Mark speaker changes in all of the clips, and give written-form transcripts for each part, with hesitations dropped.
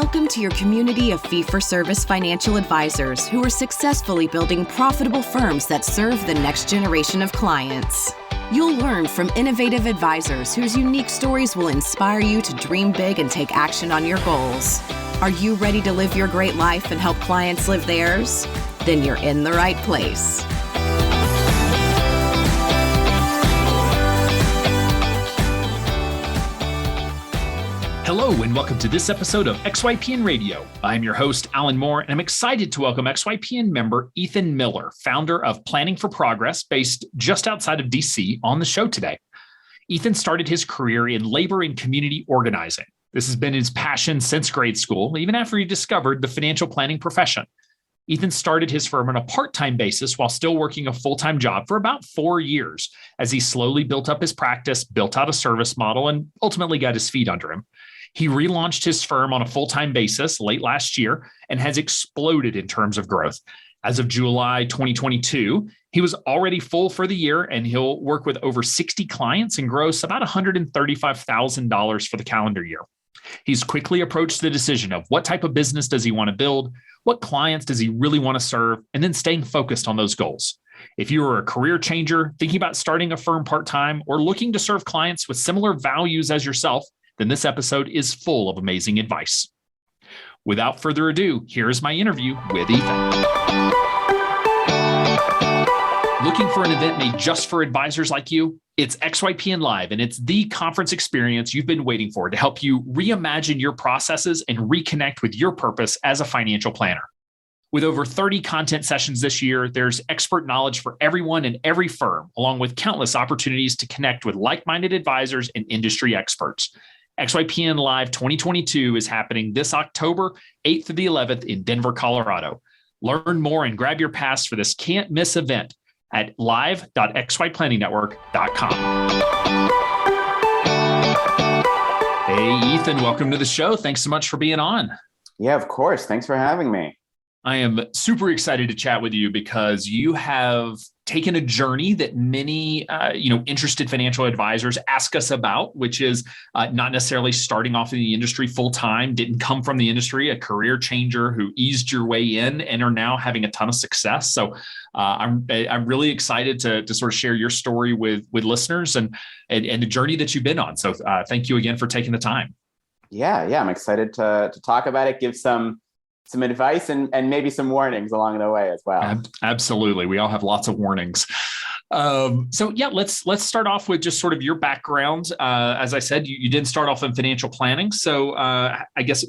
Speaker 1: Welcome to your community of fee-for-service financial advisors who are successfully building profitable firms that serve the next generation of clients. You'll learn from innovative advisors whose unique stories will inspire you to dream big and take action on your goals. Are you ready to live your great life and help clients live theirs? Then you're in the right place.
Speaker 2: Hello and welcome to this episode of XYPN Radio. I'm your host, Alan Moore, and I'm excited to welcome XYPN member Ethan Miller, founder of Planning for Progress, based just outside of D.C., on the show today. Ethan started his career in labor and community organizing. This has been his passion since grade school, even after he discovered the financial planning profession. Ethan started his firm on a part-time basis while still working a full-time job for about 4 years as he slowly built up his practice, built out a service model, and ultimately got his feet under him. He relaunched his firm on a full-time basis late last year and has exploded in terms of growth. As of July 2022, he was already full for the year, and he'll work with over 60 clients and gross about $135,000 for the calendar year. He's quickly approached the decision of what type of business does he want to build, what clients does he really want to serve, and then staying focused on those goals. If you are a career changer, thinking about starting a firm part-time, or looking to serve clients with similar values as yourself, then this episode is full of amazing advice. Without further ado, here's my interview with Ethan. Looking for an event made just for advisors like you? It's XYPN Live, and it's the conference experience you've been waiting for to help you reimagine your processes and reconnect with your purpose as a financial planner. With over 30 content sessions this year, there's expert knowledge for everyone and every firm, along with countless opportunities to connect with like-minded advisors and industry experts. XYPN Live 2022 is happening this October 8th through the 11th in Denver, Colorado. Learn more and grab your pass for this can't-miss event at live.xyplanningnetwork.com. Hey, Ethan, welcome to the show. Thanks so much for being on.
Speaker 3: Yeah, of course. Thanks for having me.
Speaker 2: I am super excited to chat with you because you have taken a journey that many, interested financial advisors ask us about, which is not necessarily starting off in the industry full time, didn't come from the industry, a career changer who eased your way in and are now having a ton of success. So I'm really excited to sort of share your story with listeners and the journey that you've been on. So thank you again for taking the time.
Speaker 3: Yeah, I'm excited to talk about it, give some advice and maybe some warnings along the way as well.
Speaker 2: Absolutely. We all have lots of warnings. Let's start off with just sort of your background. As I said, you didn't start off in financial planning. So I guess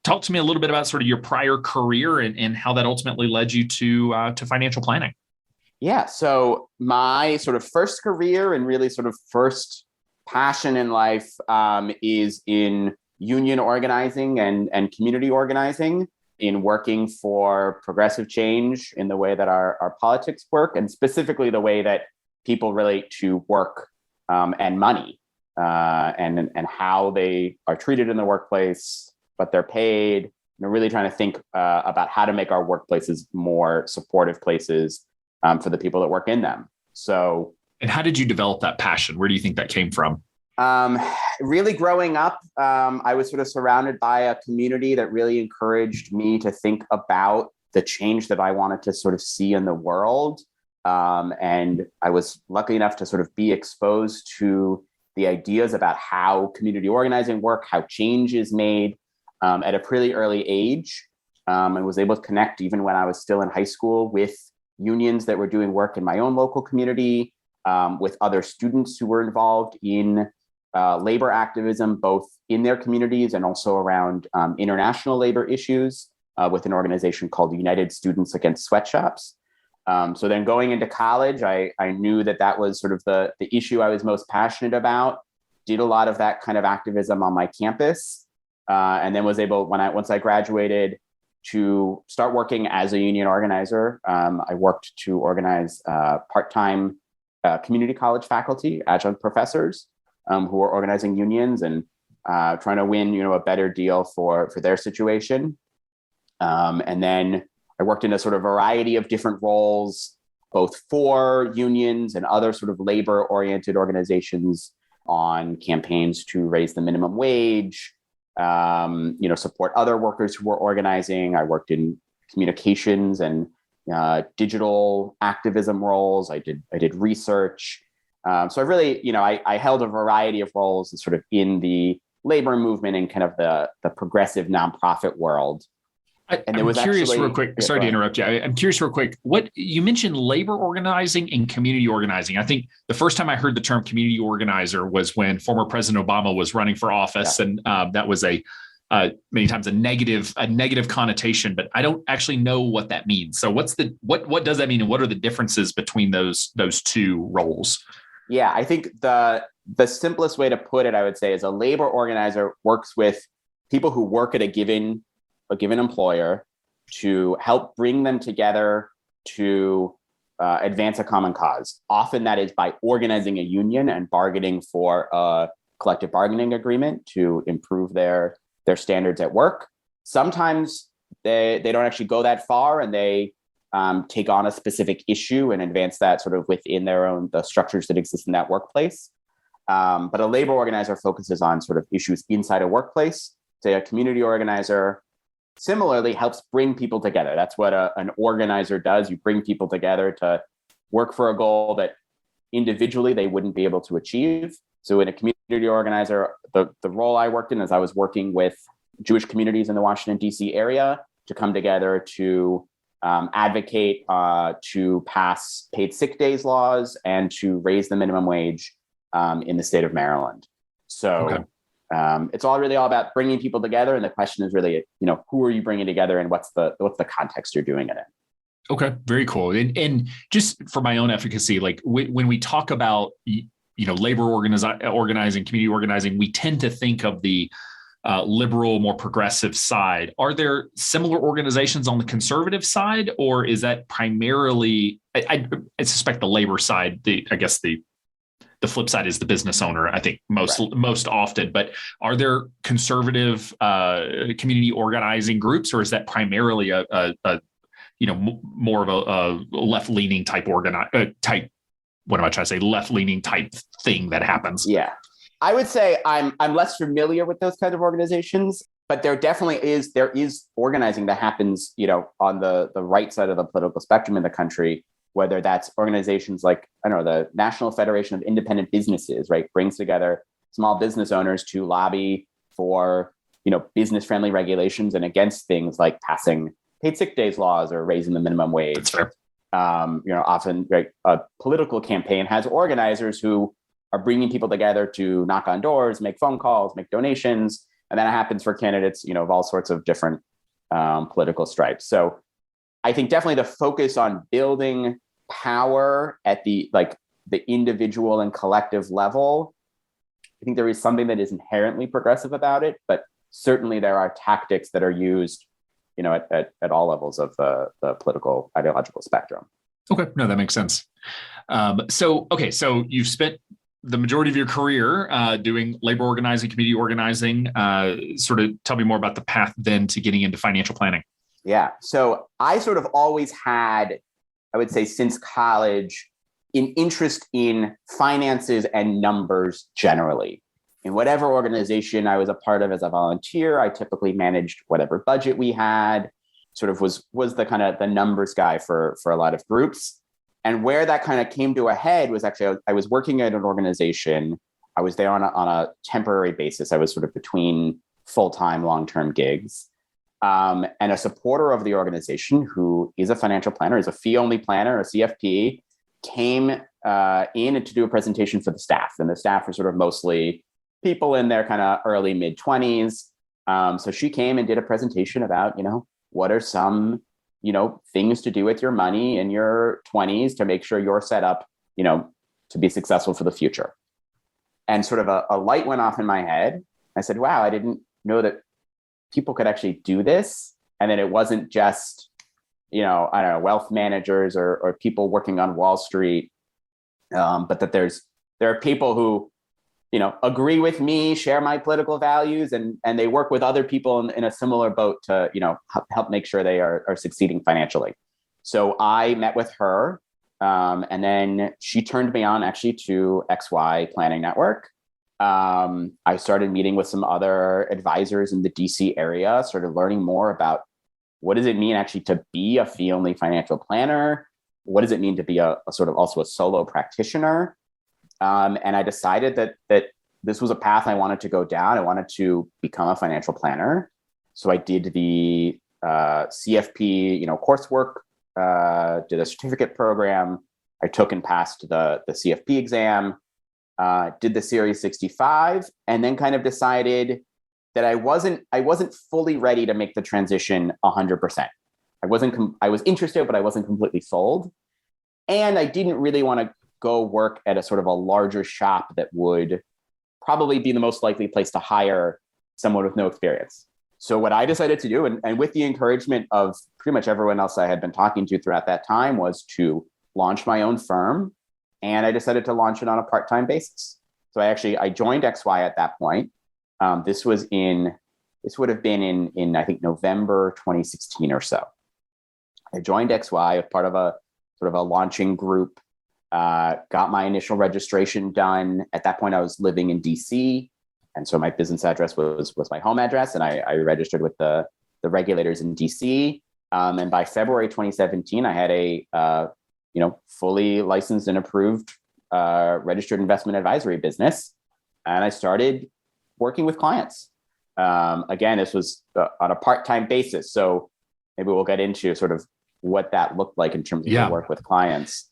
Speaker 2: talk to me a little bit about sort of your prior career and how that ultimately led you to financial planning.
Speaker 3: Yeah. So my sort of first career and really sort of first passion in life is in union organizing and community organizing, in working for progressive change in the way that our politics work, and specifically the way that people relate to work and money and how they are treated in the workplace, what they're paid, really trying to think about how to make our workplaces more supportive places for the people that work in them. So,
Speaker 2: and how did you develop that passion? Where do you think that came from?
Speaker 3: Really growing up, I was sort of surrounded by a community that really encouraged me to think about the change that I wanted to sort of see in the world. And I was lucky enough to sort of be exposed to the ideas about how community organizing work, how change is made at a pretty early age. And was able to connect even when I was still in high school with unions that were doing work in my own local community, with other students who were involved in labor activism, both in their communities and also around international labor issues with an organization called United Students Against Sweatshops. So then going into college, I knew that was sort of the issue I was most passionate about, did a lot of that kind of activism on my campus, and then was able, once I graduated, to start working as a union organizer. I worked to organize part-time community college faculty, adjunct professors, who were organizing unions and trying to win, a better deal for their situation. And then I worked in a sort of variety of different roles, both for unions and other sort of labor-oriented organizations on campaigns to raise the minimum wage, support other workers who were organizing. I worked in communications and digital activism roles. I did research. So I really, I held a variety of roles sort of in the labor movement and kind of the progressive nonprofit world.
Speaker 2: I'm curious real quick. Sorry to interrupt you. I'm curious real quick. What you mentioned labor organizing and community organizing. I think the first time I heard the term community organizer was when former President Obama was running for office. Yeah. And that was many times a negative connotation, but I don't actually know what that means. So what does that mean? And what are the differences between those two roles?
Speaker 3: Yeah, I think the simplest way to put it, I would say, is a labor organizer works with people who work at a given employer to help bring them together to advance a common cause. Often that is by organizing a union and bargaining for a collective bargaining agreement to improve their standards at work. Sometimes they don't actually go that far, and they take on a specific issue and advance that sort of within the structures that exist in that workplace. But a labor organizer focuses on sort of issues inside a workplace. Say a community organizer similarly helps bring people together. That's what an organizer does. You bring people together to work for a goal that individually they wouldn't be able to achieve. So in a community organizer, the role I worked in is I was working with Jewish communities in the Washington D.C. area to come together to advocate to pass paid sick days laws and to raise the minimum wage in the state of Maryland. So okay. It's all about bringing people together. And the question is really, who are you bringing together and what's the context you're doing it in?
Speaker 2: Okay. Very cool. And just for my own efficacy, like when we talk about, labor organizing, community organizing, we tend to think of the liberal, more progressive side. Are there similar organizations on the conservative side, or is that primarily, I suspect the labor side, the flip side is the business owner, I think most often, but are there conservative community organizing groups, or is that primarily a more of a left-leaning type left-leaning type thing that happens?
Speaker 3: Yeah. I would say I'm less familiar with those kinds of organizations, but there definitely is organizing that happens, on the right side of the political spectrum in the country, whether that's organizations like, the National Federation of Independent Businesses, right, brings together small business owners to lobby for, business-friendly regulations and against things like passing paid sick days laws or raising the minimum wage.
Speaker 2: That's fair.
Speaker 3: Often, right, a political campaign has organizers who are bringing people together to knock on doors, make phone calls, make donations. And then it happens for candidates, of all sorts of different political stripes. So I think definitely the focus on building power at the individual and collective level, I think there is something that is inherently progressive about it, but certainly there are tactics that are used, at all levels of the political ideological spectrum.
Speaker 2: Okay. No, that makes sense. So you've spent the majority of your career doing labor organizing, community organizing. Sort of tell me more about the path then to getting into financial planning.
Speaker 3: Yeah. So I sort of always had, I would say since college, an interest in finances and numbers generally. In whatever organization I was a part of as a volunteer, I typically managed whatever budget we had, sort of was the kind of the numbers guy for a lot of groups. And where that kind of came to a head was actually, I was working at an organization. I was there on a temporary basis. I was sort of between full-time, long-term gigs. And a supporter of the organization who is a financial planner, is a fee-only planner, a CFP, came in to do a presentation for the staff. And the staff were sort of mostly people in their kind of early mid-20s. So she came and did a presentation about, what are some, things to do with your money in your 20s to make sure you're set up, to be successful for the future. And sort of a light went off in my head. I said, wow, I didn't know that people could actually do this. And then it wasn't just, wealth managers or people working on Wall Street, but that there are people who, agree with me, share my political values, and they work with other people in a similar boat to, help make sure they are succeeding financially. So I met with her, and then she turned me on actually to XY Planning Network. I started meeting with some other advisors in the DC area, started learning more about what does it mean actually to be a fee-only financial planner? What does it mean to be a sort of also a solo practitioner? And I decided that this was a path I wanted to go down. I wanted to become a financial planner. So I did the CFP, coursework, did a certificate program. I took and passed the CFP exam, did the Series 65, and then kind of decided that I wasn't fully ready to make the transition 100%. I was interested, but I wasn't completely sold. And I didn't really want to go work at a sort of a larger shop that would probably be the most likely place to hire someone with no experience. So what I decided to do, and with the encouragement of pretty much everyone else I had been talking to throughout that time, was to launch my own firm. And I decided to launch it on a part-time basis. So I joined XY at that point. This would have been in I think November 2016 or so. I joined XY as part of a sort of a launching group, got my initial registration done. At that point, I was living in DC. And so my business address was my home address. And I registered with the regulators in DC. And by February 2017, I had a fully licensed and approved registered investment advisory business. And I started working with clients. Again, this was on a part-time basis. So maybe we'll get into sort of what that looked like in terms of the work with clients.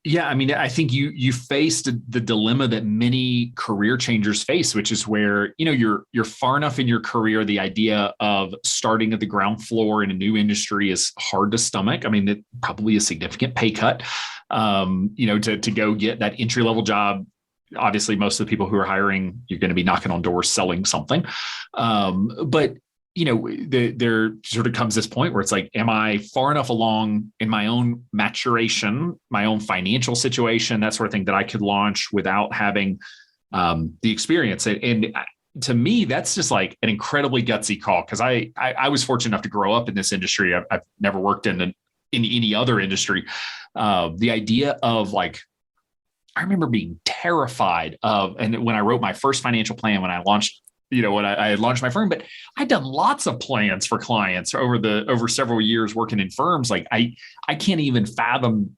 Speaker 2: Yeah, I mean, I think you faced the dilemma that many career changers face, which is where, you're far enough in your career, the idea of starting at the ground floor in a new industry is hard to stomach. I mean, it probably a significant pay cut, to go get that entry level job. Obviously, most of the people who are hiring, you're going to be knocking on doors selling something. But there sort of comes this point where it's like, am I far enough along in my own maturation, my own financial situation, that sort of thing, that I could launch without having the experience? And to me, that's just like an incredibly gutsy call, because I was fortunate enough to grow up in this industry. I've never worked in any other industry. The idea of like, I remember being terrified of, and when I wrote my first financial plan, when I launched I launched my firm, but I'd done lots of plans for clients over several years working in firms. Like I can't even fathom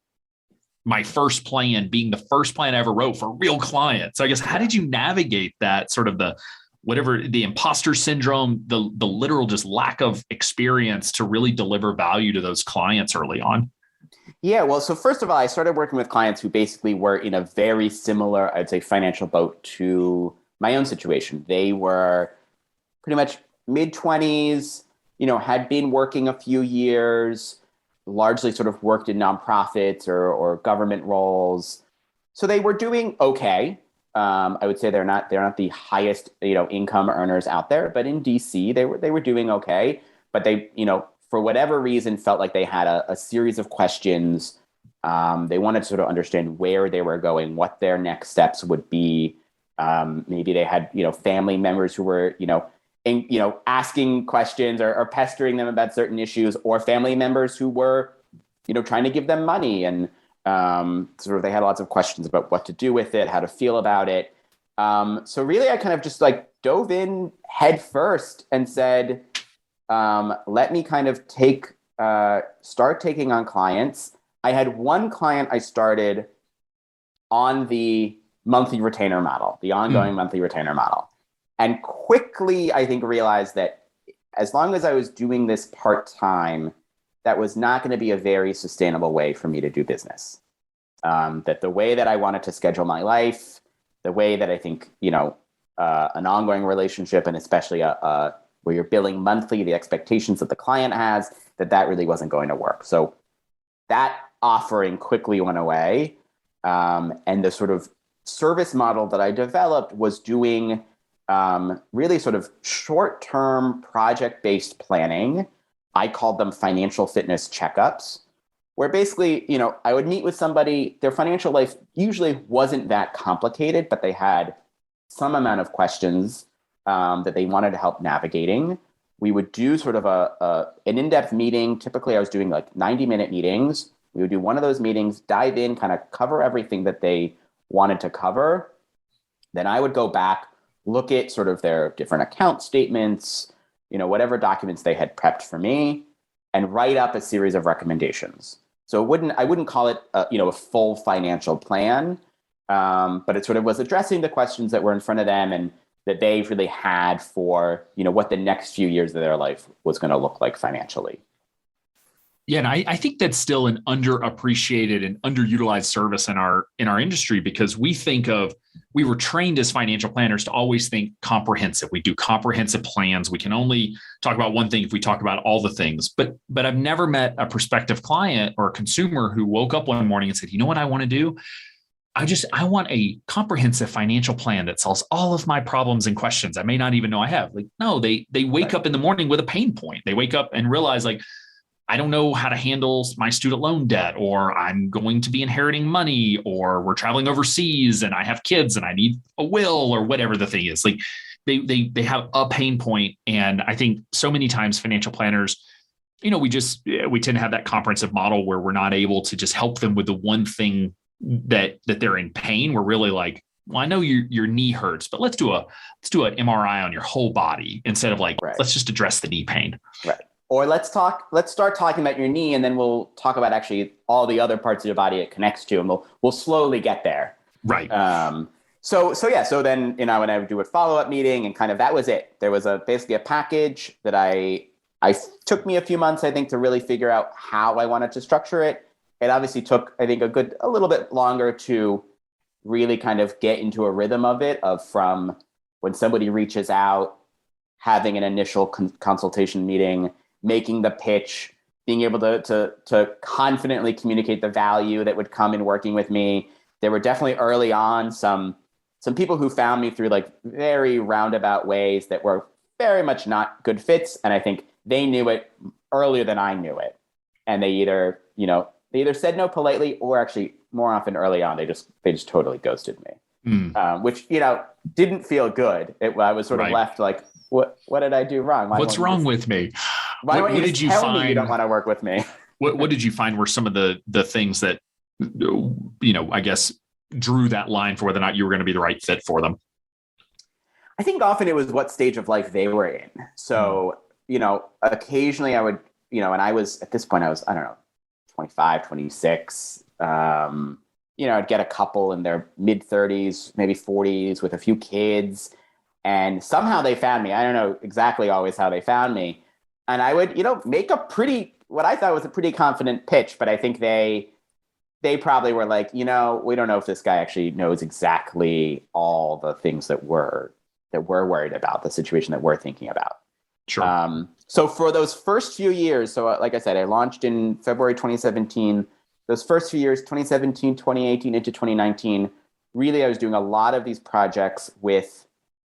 Speaker 2: my first plan being the first plan I ever wrote for real clients. So I guess, how did you navigate that sort of the imposter syndrome, the literal just lack of experience to really deliver value to those clients early on?
Speaker 3: Yeah, well, so first of all, I started working with clients who basically were in a very similar, I'd say, financial boat to my own situation. They were pretty much mid-20s, had been working a few years, largely sort of worked in nonprofits or government roles. So they were doing okay. I would say they're not the highest, income earners out there, but in DC, they were doing okay. But they, for whatever reason, felt like they had a series of questions. They wanted to sort of understand where they were going, what their next steps would be. Maybe they had, family members who were, asking questions or pestering them about certain issues, or family members who were, trying to give them money. And sort of they had lots of questions about what to do with it, how to feel about it. So really, I kind of just like dove in head first and said, let me kind of start taking on clients. I had one client I started on the monthly retainer model, the ongoing monthly retainer model. And quickly, I think, realized that as long as I was doing this part-time, that was not going to be a very sustainable way for me to do business. That the way that I wanted to schedule my life, the way that I think, an ongoing relationship, and especially where you're billing monthly, the expectations that the client has, that really wasn't going to work. So that offering quickly went away. And the sort of service model that I developed was doing really sort of short-term project-based planning. I called them financial fitness checkups, where basically, I would meet with somebody, their financial life usually wasn't that complicated, but they had some amount of questions that they wanted help navigating. We would do sort of an in-depth meeting. Typically, I was doing like 90-minute meetings. We would do one of those meetings, dive in, kind of cover everything that they wanted to cover. then I would go back, look at sort of their different account statements, whatever documents they had prepped for me, and write up a series of recommendations. So I wouldn't call it a full financial plan, but it sort of was addressing the questions that were in front of them and that they really had for what the next few years of their life was going to look like financially.
Speaker 2: Yeah, and I think that's still an underappreciated and underutilized service in our industry, because we were trained as financial planners to always think comprehensive. We do comprehensive plans. We can only talk about one thing if we talk about all the things. But I've never met a prospective client or a consumer who woke up one morning and said, you know what I want to do? I want a comprehensive financial plan that solves all of my problems and questions I may not even know I have. Like, no, they wake up in the morning with a pain point. They wake up and realize, like, I don't know how to handle my student loan debt, or I'm going to be inheriting money, or we're traveling overseas and I have kids and I need a will, or whatever the thing is. Like, they have a pain point. And I think so many times financial planners, we tend to have that comprehensive model where we're not able to just help them with the one thing that they're in pain. We're really like, well, I know your knee hurts, but let's do an MRI on your whole body instead of like, let's just address the knee pain. Right.
Speaker 3: Or let's start talking about your knee, and then we'll talk about actually all the other parts of your body it connects to, and we'll slowly get there.
Speaker 2: Right.
Speaker 3: So then, when I would do a follow-up meeting, and kind of that was it. There was basically a package that I took me a few months, I think, to really figure out how I wanted to structure it. It obviously took, I think, a little bit longer to really kind of get into a rhythm of it, from when somebody reaches out, having an initial consultation meeting, making the pitch, being able to confidently communicate the value that would come in working with me. There were definitely early on some people who found me through like very roundabout ways that were very much not good fits. And I think they knew it earlier than I knew it. And they either said no politely, or actually more often early on, they just totally ghosted me, which, didn't feel good. I was sort of left like, what did I do wrong?
Speaker 2: What's wrong with me?
Speaker 3: Why don't you just tell me you don't want to work with me?
Speaker 2: What did you find were some of the things that, I guess, drew that line for whether or not you were going to be the right fit for them?
Speaker 3: I think often it was what stage of life they were in. So, occasionally I would, and I was, at this point, I don't know, 25, 26. I'd get a couple in their mid-30s, maybe 40s with a few kids. And somehow they found me. I don't know exactly always how they found me. And I would, make what I thought was a pretty confident pitch. But I think they probably were like, we don't know if this guy actually knows exactly all the things that we're worried about, the situation that we're thinking about.
Speaker 2: Sure.
Speaker 3: So for those first few years, so like I said, I launched in February 2017. Those first few years, 2017, 2018 into 2019, really I was doing a lot of these projects with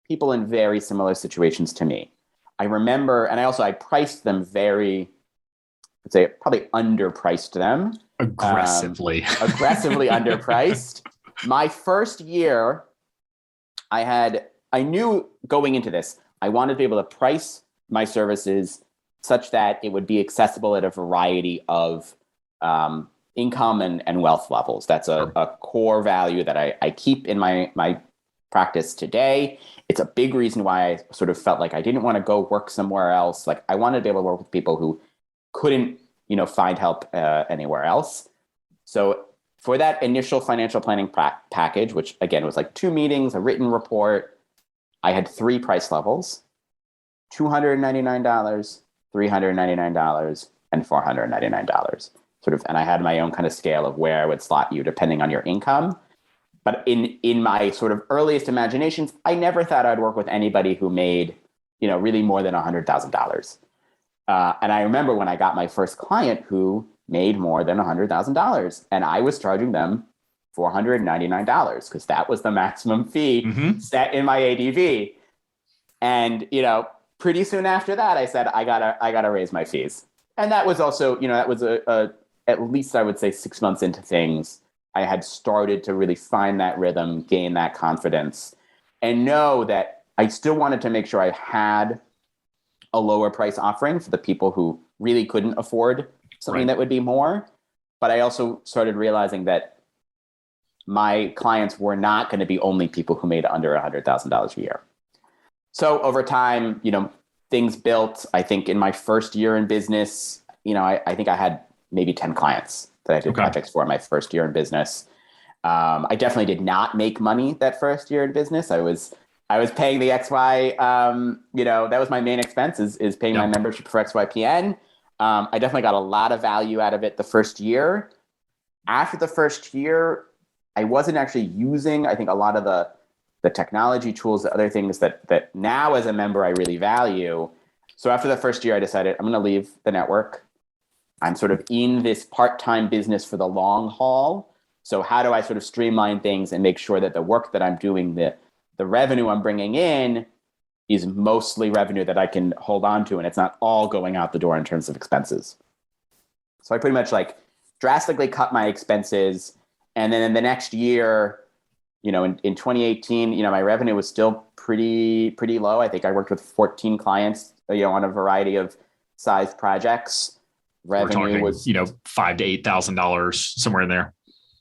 Speaker 3: people in very similar situations to me. I remember, and I priced them I'd say probably underpriced them.
Speaker 2: Aggressively
Speaker 3: underpriced. My first year, I knew going into this, I wanted to be able to price my services such that it would be accessible at a variety of income and wealth levels. That's a core value that I keep in my practice today. It's a big reason why I sort of felt like I didn't want to go work somewhere else. Like, I wanted to be able to work with people who couldn't, find help anywhere else. So for that initial financial planning package, which again was like 2 meetings, a written report, I had 3 price levels: $299, $399, and $499. And I had my own kind of scale of where I would slot you depending on your income. But in my sort of earliest imaginations, I never thought I'd work with anybody who made, really more than $100,000. And I remember when I got my first client who made more than $100,000, and I was charging them $499 because that was the maximum fee set in my ADV. And, pretty soon after that, I said, I gotta raise my fees. And that was also, that was at least I would say 6 months into things. I had started to really find that rhythm, gain that confidence, and know that I still wanted to make sure I had a lower price offering for the people who really couldn't afford something that would be more. But I also started realizing that my clients were not going to be only people who made under $100,000 a year. So over time, things built. I think in my first year in business, I think I had maybe 10 clients that I did projects for my first year in business. I definitely did not make money that first year in business. I was paying the XY, that was my main expense is paying my membership for XYPN. I definitely got a lot of value out of it the first year. After the first year, I wasn't actually using, I think, a lot of the technology tools, the other things that now as a member I really value. So after the first year, I decided I'm going to leave the network. I'm sort of in this part-time business for the long haul. So how do I sort of streamline things and make sure that the work that I'm doing, the revenue I'm bringing in is mostly revenue that I can hold on to, and it's not all going out the door in terms of expenses. So I pretty much drastically cut my expenses. And then in the next year, in 2018, my revenue was still pretty low. I think I worked with 14 clients, on a variety of size projects. Revenue was,
Speaker 2: $5,000 to $8,000, somewhere in there.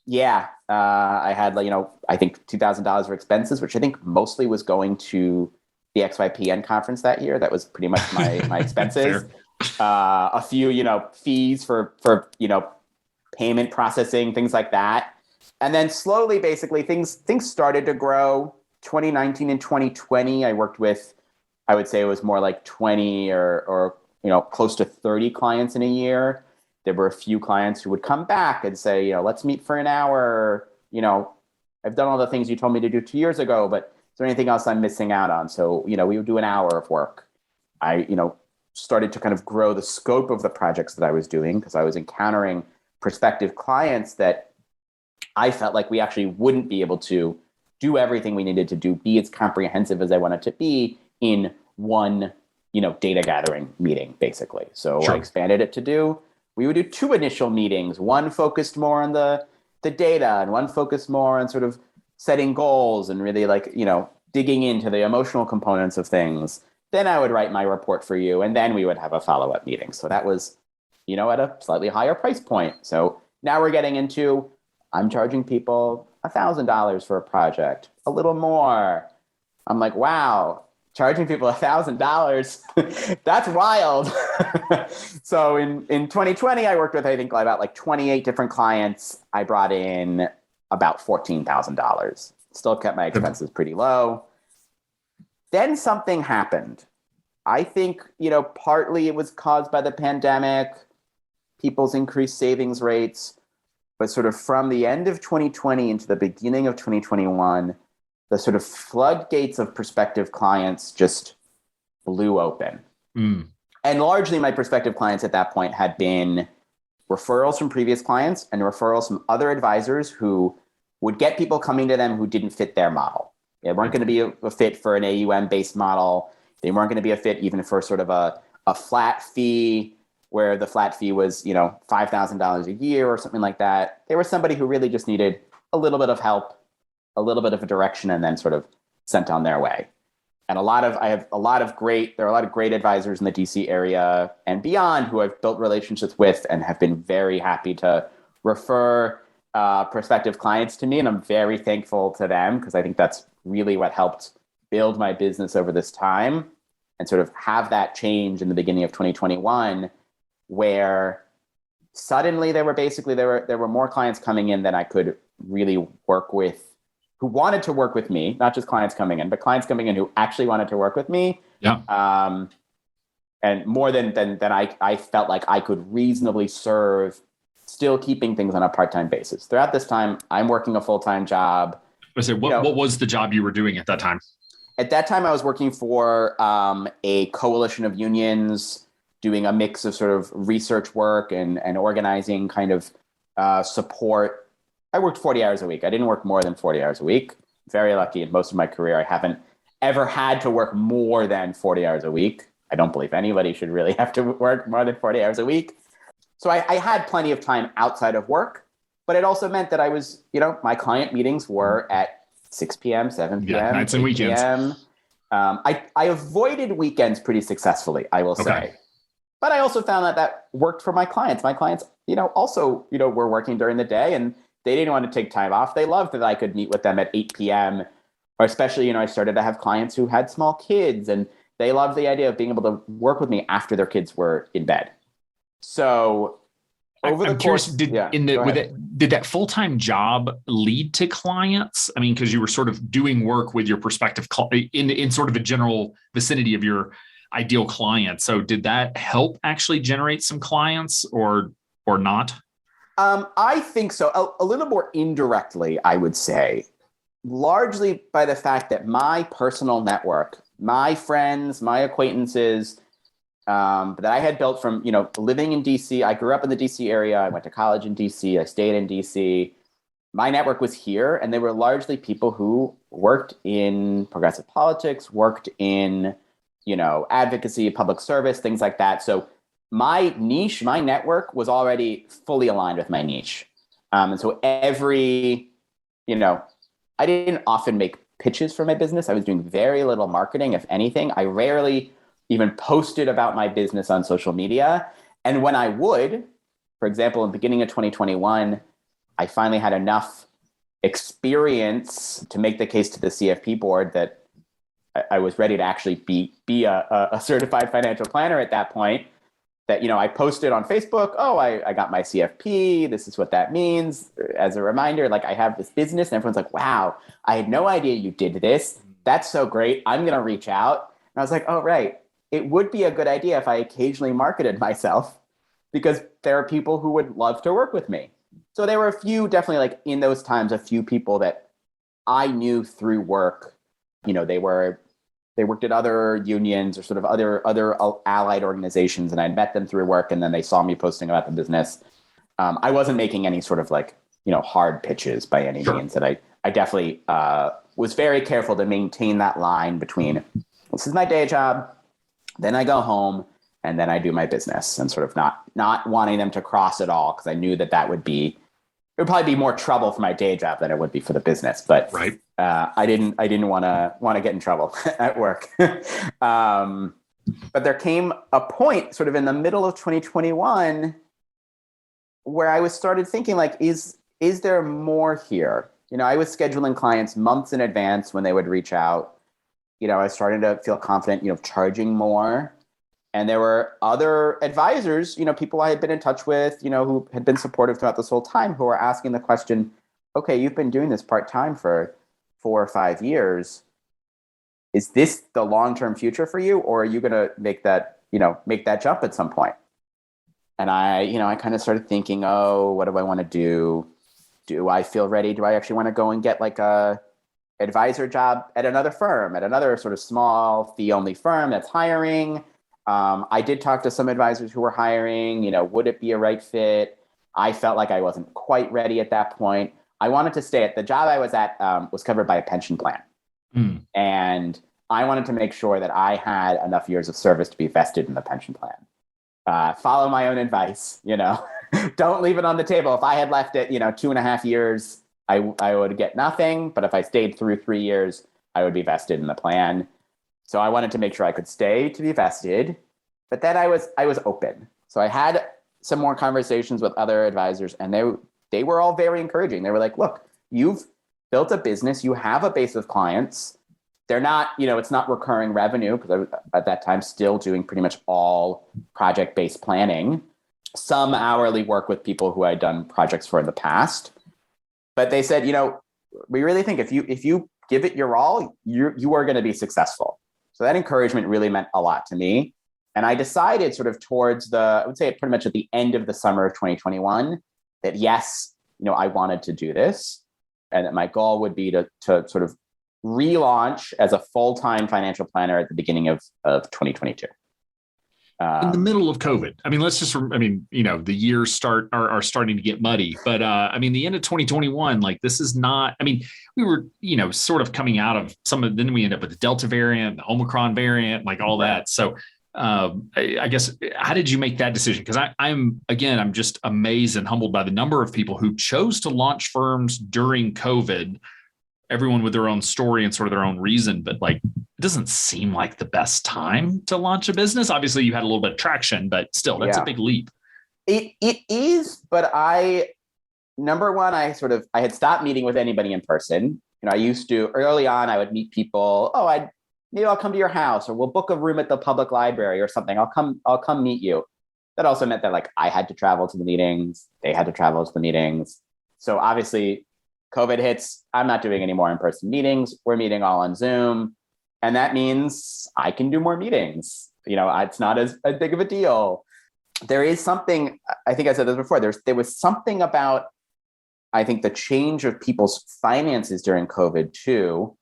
Speaker 3: Yeah. I had, I think $2,000 for expenses, which I think mostly was going to the XYPN conference that year. That was pretty much my expenses. A few, fees for payment processing, things like that. And then slowly, basically, things started to grow. 2019 and 2020, I worked with, I would say it was more like 20 or close to 30 clients in a year. There were a few clients who would come back and say, let's meet for an hour. I've done all the things you told me to do 2 years ago, but is there anything else I'm missing out on? So, we would do an hour of work. I, started to kind of grow the scope of the projects that I was doing because I was encountering prospective clients that I felt like we actually wouldn't be able to do everything we needed to do, be as comprehensive as I wanted to be in one, data gathering meeting, basically. So I expanded it to we would do 2 initial meetings, one focused more on the data and one focused more on sort of setting goals and really digging into the emotional components of things. Then I would write my report for you, and then we would have a follow-up meeting. So that was, at a slightly higher price point. So now we're getting into, I'm charging people $1,000 for a project, a little more. I'm like, wow, charging people $1,000, that's wild. So in 2020, I worked with, I think, about 28 different clients. I brought in about $14,000. Still kept my expenses pretty low. Then something happened. I think, partly it was caused by the pandemic, people's increased savings rates, but sort of from the end of 2020 into the beginning of 2021, the sort of floodgates of prospective clients just blew open. And largely my prospective clients at that point had been referrals from previous clients and referrals from other advisors who would get people coming to them who didn't fit their model. They weren't going to be a fit for an AUM-based model. They weren't going to be a fit even for sort of a flat fee, where the flat fee was, $5,000 a year or something like that. They were somebody who really just needed a little bit of help, a little bit of a direction, and then sort of sent on their way. And there are a lot of great advisors in the DC area and beyond who I've built relationships with and have been very happy to refer prospective clients to me. And I'm very thankful to them because I think that's really what helped build my business over this time, and sort of have that change in the beginning of 2021, where suddenly there were more clients coming in than I could really work with, who wanted to work with me, not just clients coming in, but clients coming in who actually wanted to work with me. Yeah. And more than I felt like I could reasonably serve, still keeping things on a part-time basis. Throughout this time, I'm working a full-time job.
Speaker 2: What was the job you were doing at that time?
Speaker 3: At that time, I was working for a coalition of unions, doing a mix of sort of research work and organizing kind of support. I worked 40 hours a week. I didn't work more than 40 hours a week. Very lucky in most of my career. I haven't ever had to work more than 40 hours a week. I don't believe anybody should really have to work more than 40 hours a week. So I had plenty of time outside of work, but it also meant that I was, my client meetings were at 6 p.m., 7 p.m.,
Speaker 2: nights and weekends.
Speaker 3: PM. I avoided weekends pretty successfully, I will say. But I also found that worked for my clients. My clients, also, were working during the day, and They didn't want to take time off. They loved that I could meet with them at 8 p.m. Or especially, I started to have clients who had small kids, and they loved the idea of being able to work with me after their kids were in bed. So over the course,
Speaker 2: did that full-time job lead to clients? I mean, because you were sort of doing work with your prospective in sort of a general vicinity of your ideal client. So did that help actually generate some clients or not?
Speaker 3: I think so. A little more indirectly, I would say, largely by the fact that my personal network, my friends, my acquaintances, that I had built from, living in DC. I grew up in the DC area. I went to college in DC. I stayed in DC. My network was here, and they were largely people who worked in progressive politics, worked in, advocacy, public service, things like that. So my niche, my network was already fully aligned with my niche. And so I didn't often make pitches for my business. I was doing very little marketing, if anything. I rarely even posted about my business on social media. And when I would, for example, in the beginning of 2021, I finally had enough experience to make the case to the CFP board that I was ready to actually be a certified financial planner at that point. That, I posted on Facebook, I got my CFP. This is what that means. As a reminder, I have this business, and everyone's like, wow, I had no idea you did this. That's so great. I'm going to reach out. And I was like, oh, right. It would be a good idea if I occasionally marketed myself, because there are people who would love to work with me. So there were a few, definitely in those times, a few people that I knew through work. They worked at other unions or sort of other allied organizations, and I'd met them through work, and then they saw me posting about the business. I wasn't making any sort of hard pitches by any means, and I definitely was very careful to maintain that line between this is my day job, then I go home, and then I do my business, and sort of not wanting them to cross it all, because I knew that would probably be more trouble for my day job than it would be for the business. But
Speaker 2: right.
Speaker 3: I didn't want to get in trouble at work. But there came a point sort of in the middle of 2021 where I started thinking, is there more here? I was scheduling clients months in advance when they would reach out. I was starting to feel confident, charging more. And there were other advisors, people I had been in touch with, who had been supportive throughout this whole time, who were asking the question, okay, you've been doing this part-time for 4 or 5 years. Is this the long-term future for you? Or are you going to make that jump at some point? And I kind of started thinking, what do I want to do? Do I feel ready? Do I actually want to go and get a advisor job at another firm, at another sort of small fee-only firm that's hiring? I did talk to some advisors who were hiring, would it be a right fit? I felt like I wasn't quite ready at that point. I wanted to stay at the job I was at, was covered by a pension plan. And I wanted to make sure that I had enough years of service to be vested in the pension plan. Follow my own advice, don't leave it on the table. If I had left it, 2.5 years, I would get nothing. But if I stayed through 3 years, I would be vested in the plan. So I wanted to make sure I could stay to be vested, but then I was open. So I had some more conversations with other advisors, and they were all very encouraging. They were like, look, you've built a business, you have a base of clients. They're not, it's not recurring revenue, because I was at that time still doing pretty much all project-based planning, some hourly work with people who I'd done projects for in the past. But they said, we really think if you give it your all, you are going to be successful. So that encouragement really meant a lot to me. And I decided sort of towards I would say pretty much at the end of the summer of 2021, that yes, I wanted to do this, and that my goal would be to sort of relaunch as a full-time financial planner at the beginning of 2022.
Speaker 2: In the middle of COVID. I mean, the years are starting to get muddy, but the end of 2021, this is not, we were, sort of coming out of then we end up with the Delta variant, the Omicron variant, all that. So I guess, how did you make that decision? Because I'm just amazed and humbled by the number of people who chose to launch firms during COVID, everyone with their own story and sort of their own reason, but it doesn't seem like the best time to launch a business. Obviously you had a little bit of traction, but still, that's a big leap.
Speaker 3: It is, but I number one, I had stopped meeting with anybody in person. I used to early on, I would meet people. Oh, maybe I'll come to your house, or we'll book a room at the public library or something. I'll come meet you. That also meant that I had to travel to the meetings. They had to travel to the meetings. So obviously COVID hits. I'm not doing any more in-person meetings. We're meeting all on Zoom. And that means I can do more meetings. It's not as big of a deal. There is something, I think I said this before, there was something about, I think, the change of people's finances during COVID too.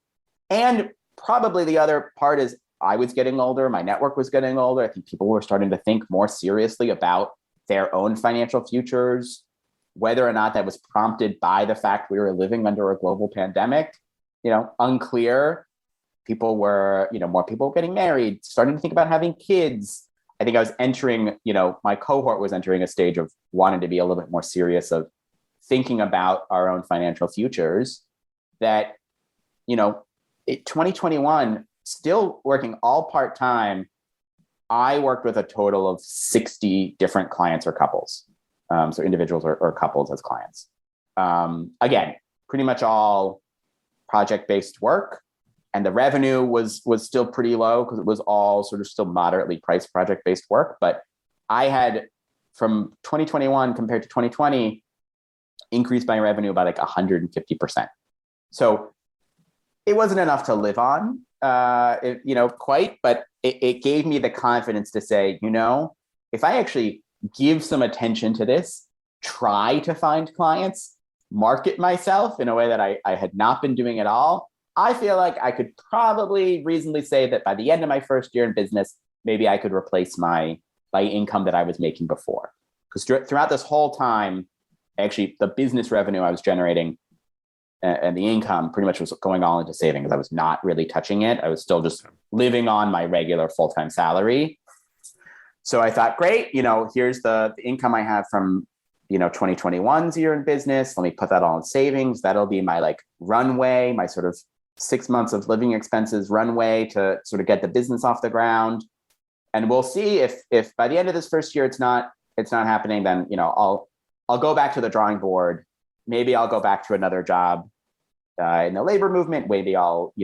Speaker 3: And probably the other part is I was getting older, my network was getting older. I think people were starting to think more seriously about their own financial futures, whether or not that was prompted by the fact we were living under a global pandemic, unclear. People were, more people were getting married, starting to think about having kids. I think I was entering, my cohort was entering a stage of wanting to be a little bit more serious of thinking about our own financial futures. That, 2021, still working all part-time, I worked with a total of 60 different clients or couples. So individuals or couples as clients. Again, pretty much all project-based work. And the revenue was still pretty low because it was all sort of still moderately priced project-based work. But I had, from 2021 compared to 2020, increased my revenue by 150%. So it wasn't enough to live on, quite, but it gave me the confidence to say, if I actually give some attention to this, try to find clients, market myself in a way that I had not been doing at all, I feel like I could probably reasonably say that by the end of my first year in business, maybe I could replace my income that I was making before. Because throughout this whole time, actually, the business revenue I was generating and the income pretty much was going all into savings. I was not really touching it. I was still just living on my regular full-time salary. So I thought, great, here's the income I have from, 2021's year in business. Let me put that all in savings. That'll be my runway, my sort of 6 months of living expenses runway to sort of get the business off the ground. And we'll see if by the end of this first year, it's not happening, then, I'll go back to the drawing board. Maybe I'll go back to another job in the labor movement. Maybe I'll,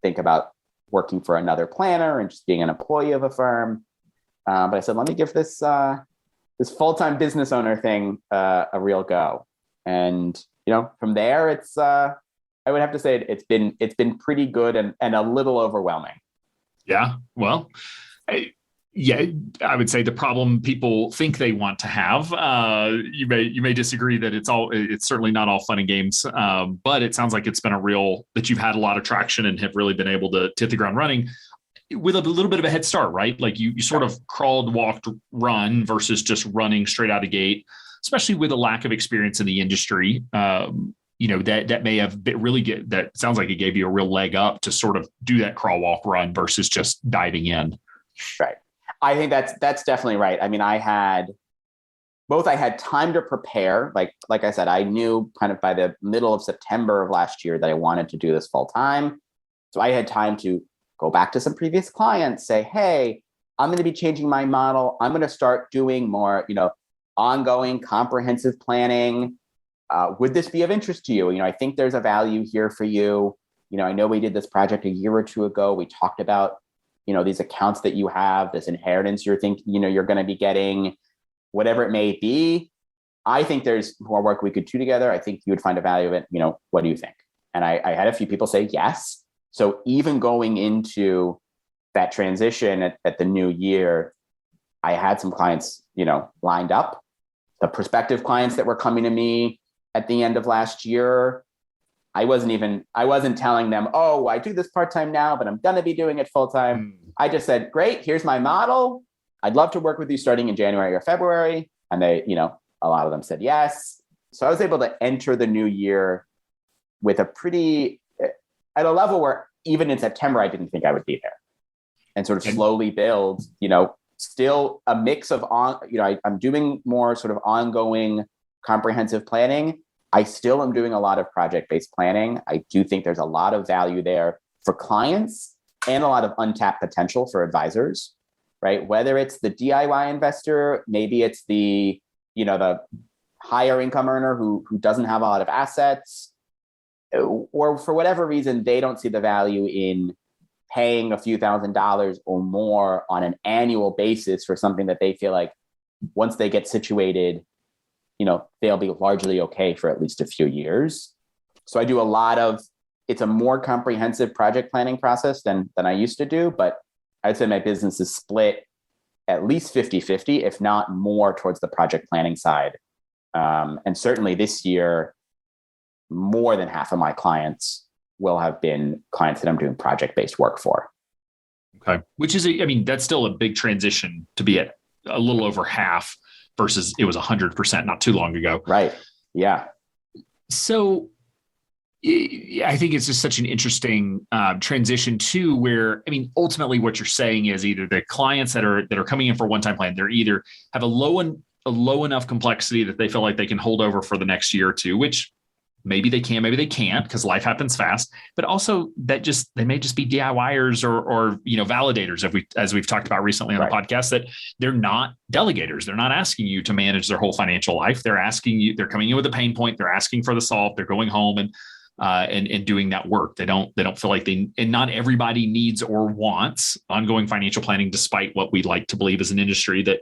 Speaker 3: think about working for another planner and just being an employee of a firm. But I said, let me give this full-time business owner thing a real go. And, from there, it's I would have to say it's been pretty good and a little overwhelming.
Speaker 2: Yeah. Well, I would say the problem people think they want to have. You may disagree that it's certainly not all fun and games, but it sounds like it's been that you've had a lot of traction and have really been able to hit the ground running with a little bit of a head start, right? Like you sort of crawled, walked, run versus just running straight out of gate, especially with a lack of experience in the industry. That may have that sounds like it gave you a real leg up to sort of do that crawl, walk, run versus just diving in.
Speaker 3: Right. I think that's definitely right. I mean, I had time to prepare. Like I said, I knew kind of by the middle of September of last year that I wanted to do this full time. So I had time to go back to some previous clients, say, hey, I'm going to be changing my model. I'm going to start doing more, ongoing comprehensive planning. Would this be of interest to you? I think there's a value here for you. I know we did this project a year or two ago. We talked about, these accounts that you have, this inheritance you're thinking, you're going to be getting, whatever it may be. I think there's more work we could do together. I think you would find a value of it. What do you think? And I had a few people say yes. So even going into that transition at the new year, I had some clients, lined up. The prospective clients that were coming to me at the end of last year, I wasn't telling them, oh, I do this part-time now, but I'm going to be doing it full-time. I just said, great, here's my model. I'd love to work with you starting in January or February. And they, a lot of them said yes. So I was able to enter the new year with at a level where even in September, I didn't think I would be there, and sort of slowly build, still a mix of I'm doing more sort of ongoing comprehensive planning. I still am doing a lot of project-based planning. I do think there's a lot of value there for clients and a lot of untapped potential for advisors, right? Whether it's the DIY investor, maybe it's the higher income earner who doesn't have a lot of assets, or for whatever reason, they don't see the value in paying a few $1,000s or more on an annual basis for something that they feel like once they get situated, they'll be largely okay for at least a few years. So I do it's a more comprehensive project planning process than I used to do, but I'd say my business is split at least 50-50, if not more towards the project planning side. And certainly this year, more than half of my clients will have been clients that I'm doing project-based work for.
Speaker 2: Okay. Which is, that's still a big transition to be at a little over half versus it was 100% not too long ago.
Speaker 3: Right. Yeah.
Speaker 2: So I think it's just such an interesting transition too, where, ultimately what you're saying is either the clients that are coming in for one-time plan, they're either have a low enough complexity that they feel like they can hold over for the next year or two, which maybe they can, maybe they can't, because life happens fast. But also that they may just be DIYers or validators, as we've talked about recently on the podcast, that they're not delegators. They're not asking you to manage their whole financial life. They're coming in with a pain point. They're asking for the solve. They're going home and doing that work. They don't feel like and not everybody needs or wants ongoing financial planning, despite what we like to believe as an industry that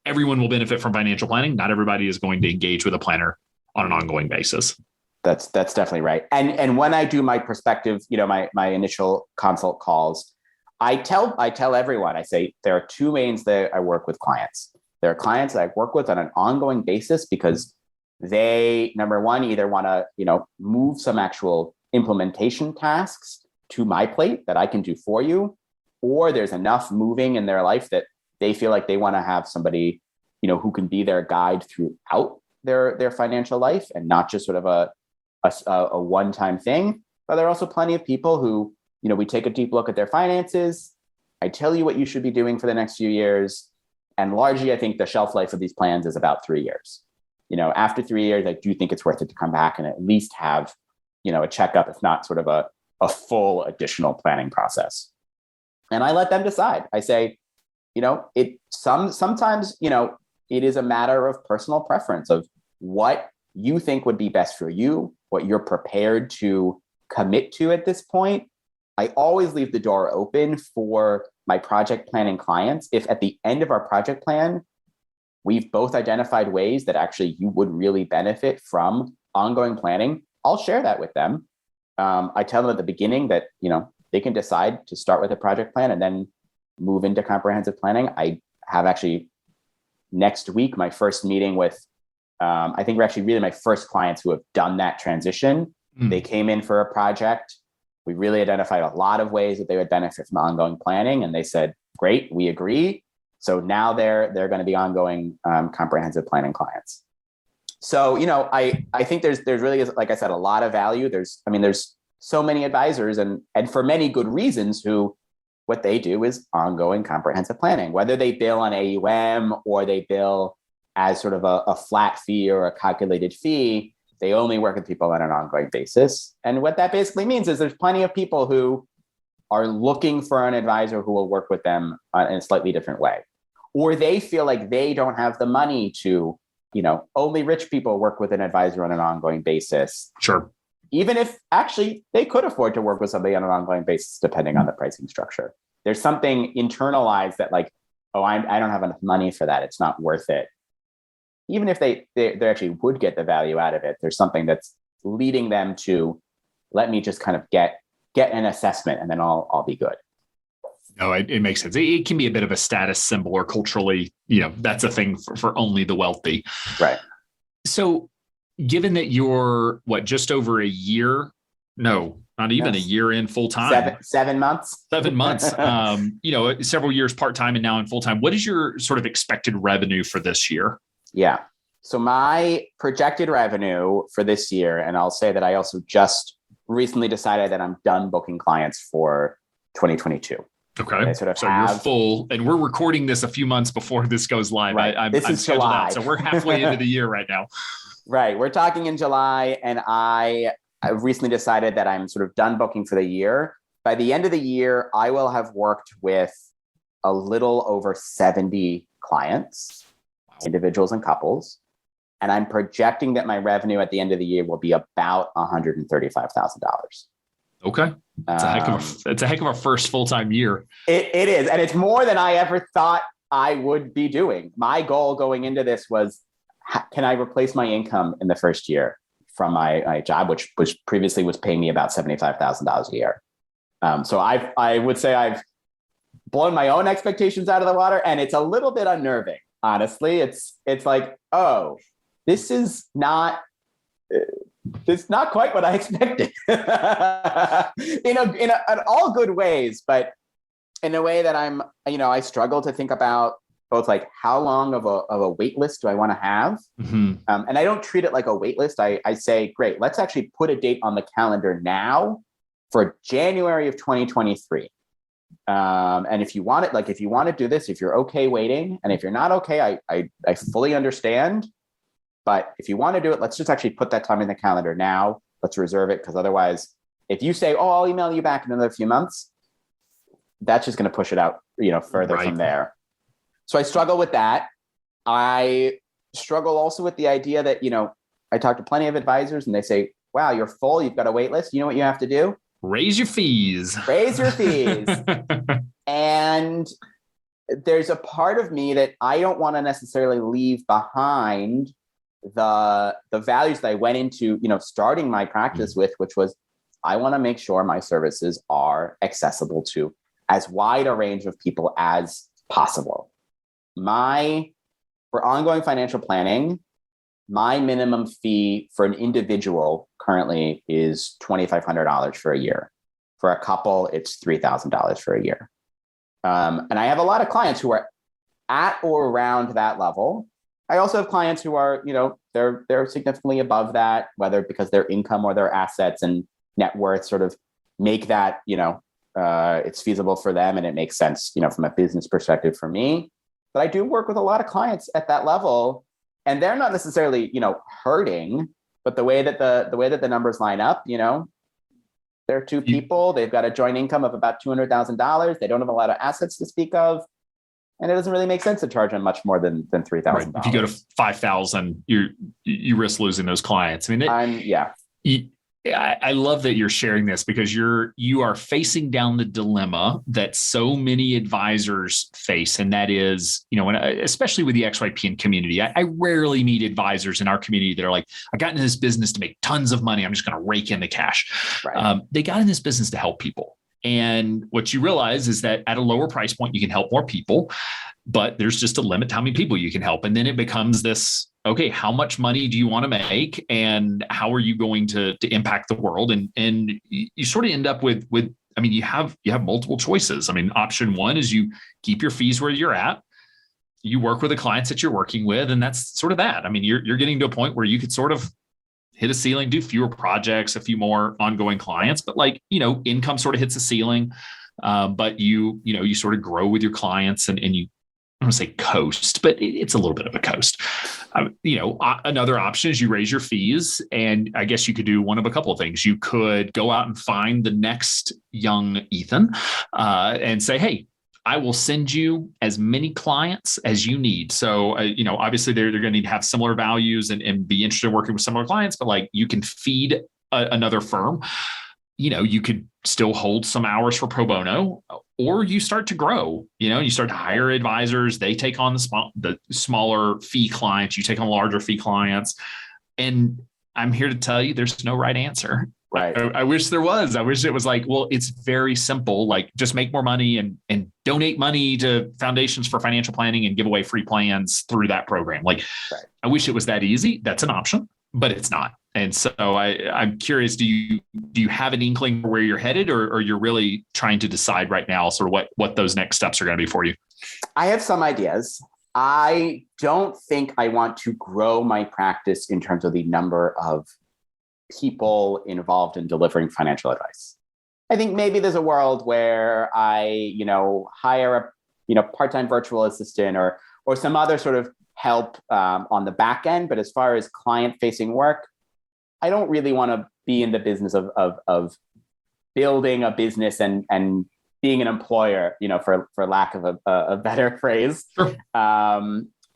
Speaker 2: everyone will benefit from financial planning. Not everybody is going to engage with a planner on an ongoing basis.
Speaker 3: That's definitely right. And when I do my perspective, my initial consult calls, I tell everyone, I say there are two ways that I work with clients. There are clients that I work with on an ongoing basis because they, number one, either want to, move some actual implementation tasks to my plate that I can do for you, or there's enough moving in their life that they feel like they want to have somebody, who can be their guide throughout their financial life and not just sort of a one-time thing. But there are also plenty of people who, we take a deep look at their finances. I tell you what you should be doing for the next few years. And largely, I think the shelf life of these plans is about 3 years. After 3 years, I do think it's worth it to come back and at least have, a checkup, if not sort of a full additional planning process. And I let them decide. I say, sometimes, it is a matter of personal preference of what you think would be best for you, what you're prepared to commit to at this point. I always leave the door open for my project planning clients. If at the end of our project plan, we've both identified ways that actually you would really benefit from ongoing planning, I'll share that with them. I tell them at the beginning that, they can decide to start with a project plan and then move into comprehensive planning. I have actually next week, my first meeting with, I think we're actually really my first clients who have done that transition. They came in for a project. We really identified a lot of ways that they would benefit from ongoing planning. And they said, great, we agree. So now they're going to be ongoing comprehensive planning clients. So, I think there's really, like I said, a lot of value. There's so many advisors and for many good reasons who what they do is ongoing comprehensive planning, whether they bill on AUM or they bill as sort of a flat fee or a calculated fee. They only work with people on an ongoing basis. And what that basically means is there's plenty of people who are looking for an advisor who will work with them in a slightly different way. Or they feel like they don't have the money to, only rich people work with an advisor on an ongoing basis.
Speaker 2: Sure.
Speaker 3: Even if actually they could afford to work with somebody on an ongoing basis, depending on the pricing structure. There's something internalized that like, oh, I don't have enough money for that. It's not worth it. Even if they actually would get the value out of it, there's something that's leading them to let me just kind of get an assessment and then I'll be good.
Speaker 2: No, it makes sense. It can be a bit of a status symbol or culturally, that's a thing for only the wealthy.
Speaker 3: Right.
Speaker 2: So given that you're just over a year, no, not even a year in full time,
Speaker 3: 7 months,
Speaker 2: 7 months, several years part-time and now in full-time, what is your sort of expected revenue for this year?
Speaker 3: Yeah. So my projected revenue for this year, and I'll say that I also just recently decided that I'm done booking clients for 2022.
Speaker 2: Okay. So you're full, and we're recording this a few months before this goes live.
Speaker 3: Right. I'm July.
Speaker 2: So we're halfway into the year right now.
Speaker 3: Right. We're talking in July, and I recently decided that I'm sort of done booking for the year. By the end of the year, I will have worked with a little over 70 clients, individuals and couples. And I'm projecting that my revenue at the end of the year will be about $135,000.
Speaker 2: Okay. It's a heck of a first full-time year.
Speaker 3: It is. And it's more than I ever thought I would be doing. My goal going into this was, can I replace my income in the first year from my job, which previously was paying me about $75,000 a year. So I would say I've blown my own expectations out of the water, and it's a little bit unnerving. Honestly, it's like, oh, this is not quite what I expected. in all good ways, but in a way that I struggle to think about both like how long of a wait list do I want to have? Mm-hmm. And I don't treat it like a wait list. I say, great, let's actually put a date on the calendar now for January of 2023. And if you want it, like if you want to do this, if you're okay waiting, and if you're not okay, I fully understand. But if you want to do it, let's just actually put that time in the calendar now. Let's reserve it, because otherwise, if you say, "Oh, I'll email you back in another few months," that's just going to push it out, further from there. So I struggle with that. I struggle also with the idea that, I talk to plenty of advisors and they say, "Wow, you're full. You've got a wait list. You know what you have to do?
Speaker 2: Raise your fees."
Speaker 3: Raise your fees. And there's a part of me that I don't want to necessarily leave behind the values that I went into, starting my practice with, which was, I want to make sure my services are accessible to as wide a range of people as possible. For ongoing financial planning, my minimum fee for an individual currently is $2,500 for a year. For a couple, it's $3,000 for a year. And I have a lot of clients who are at or around that level. I also have clients who are, they're significantly above that, whether because their income or their assets and net worth sort of make that, it's feasible for them and it makes sense, from a business perspective for me. But I do work with a lot of clients at that level, and they're not necessarily, hurting, but the way that the numbers line up, they're two people, they've got a joint income of about $200,000. They don't have a lot of assets to speak of. And it doesn't really make sense to charge them much more than $3,000.
Speaker 2: Right. If you go to 5,000, you risk losing those clients. I mean, I love that you're sharing this, because you are facing down the dilemma that so many advisors face, and that is, especially with the XYPN community. I rarely meet advisors in our community that are like, I got into this business to make tons of money. I'm just going to rake in the cash. Right. They got in this business to help people. And what you realize is that at a lower price point, you can help more people, but there's just a limit to how many people you can help. And then it becomes this, okay, how much money do you want to make? And how are you going to impact the world? And you sort of end up with, you have multiple choices. I mean, option one is you keep your fees where you're at. You work with the clients that you're working with, and that's sort of that. I mean, you're getting to a point where you could sort of hit a ceiling, do fewer projects, a few more ongoing clients, but income sort of hits a ceiling. But you sort of grow with your clients and you, I don't want to say coast, but it's a little bit of a coast. Another option is you raise your fees, and I guess you could do one of a couple of things. You could go out and find the next young Ethan and say, hey, I will send you as many clients as you need. So, obviously they're going to need to have similar values and be interested in working with similar clients, but you can feed another firm. You could still hold some hours for pro bono, or you start to grow, you start to hire advisors. They take on the smaller fee clients. You take on larger fee clients. And I'm here to tell you, there's no right answer. Right. I wish there was. I wish it was it's very simple. Just make more money and donate money to foundations for financial planning and give away free plans through that program. Right. I wish it was that easy. That's an option, but it's not. And so I'm curious, do you have an inkling where you're headed, or you're really trying to decide right now sort of what those next steps are going to be for you?
Speaker 3: I have some ideas. I don't think I want to grow my practice in terms of the number of people involved in delivering financial advice. I think maybe there's a world where I, hire a, part-time virtual assistant or some other sort of help on the back end. But as far as client-facing work, I don't really want to be in the business of building a business and being an employer, for lack of a better phrase. Sure.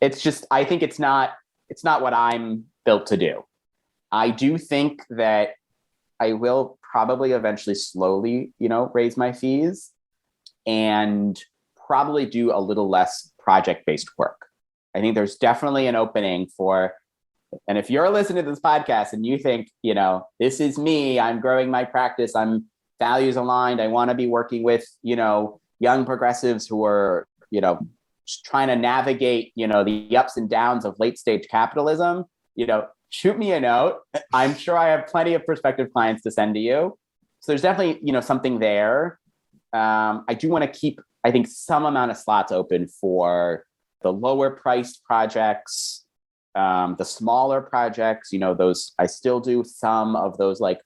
Speaker 3: It's just, I think it's not it's not what I'm built to do. I do think that I will probably eventually slowly, raise my fees and probably do a little less project-based work. I think there's definitely an opening for, and if you're listening to this podcast and you think, this is me, I'm growing my practice, I'm values aligned, I want to be working with, young progressives who are, just trying to navigate, the ups and downs of late stage capitalism, shoot me a note. I'm sure I have plenty of prospective clients to send to you. So there's definitely, something there. I do want to keep, I think, some amount of slots open for the lower priced projects, the smaller projects, those, I still do some of those, like,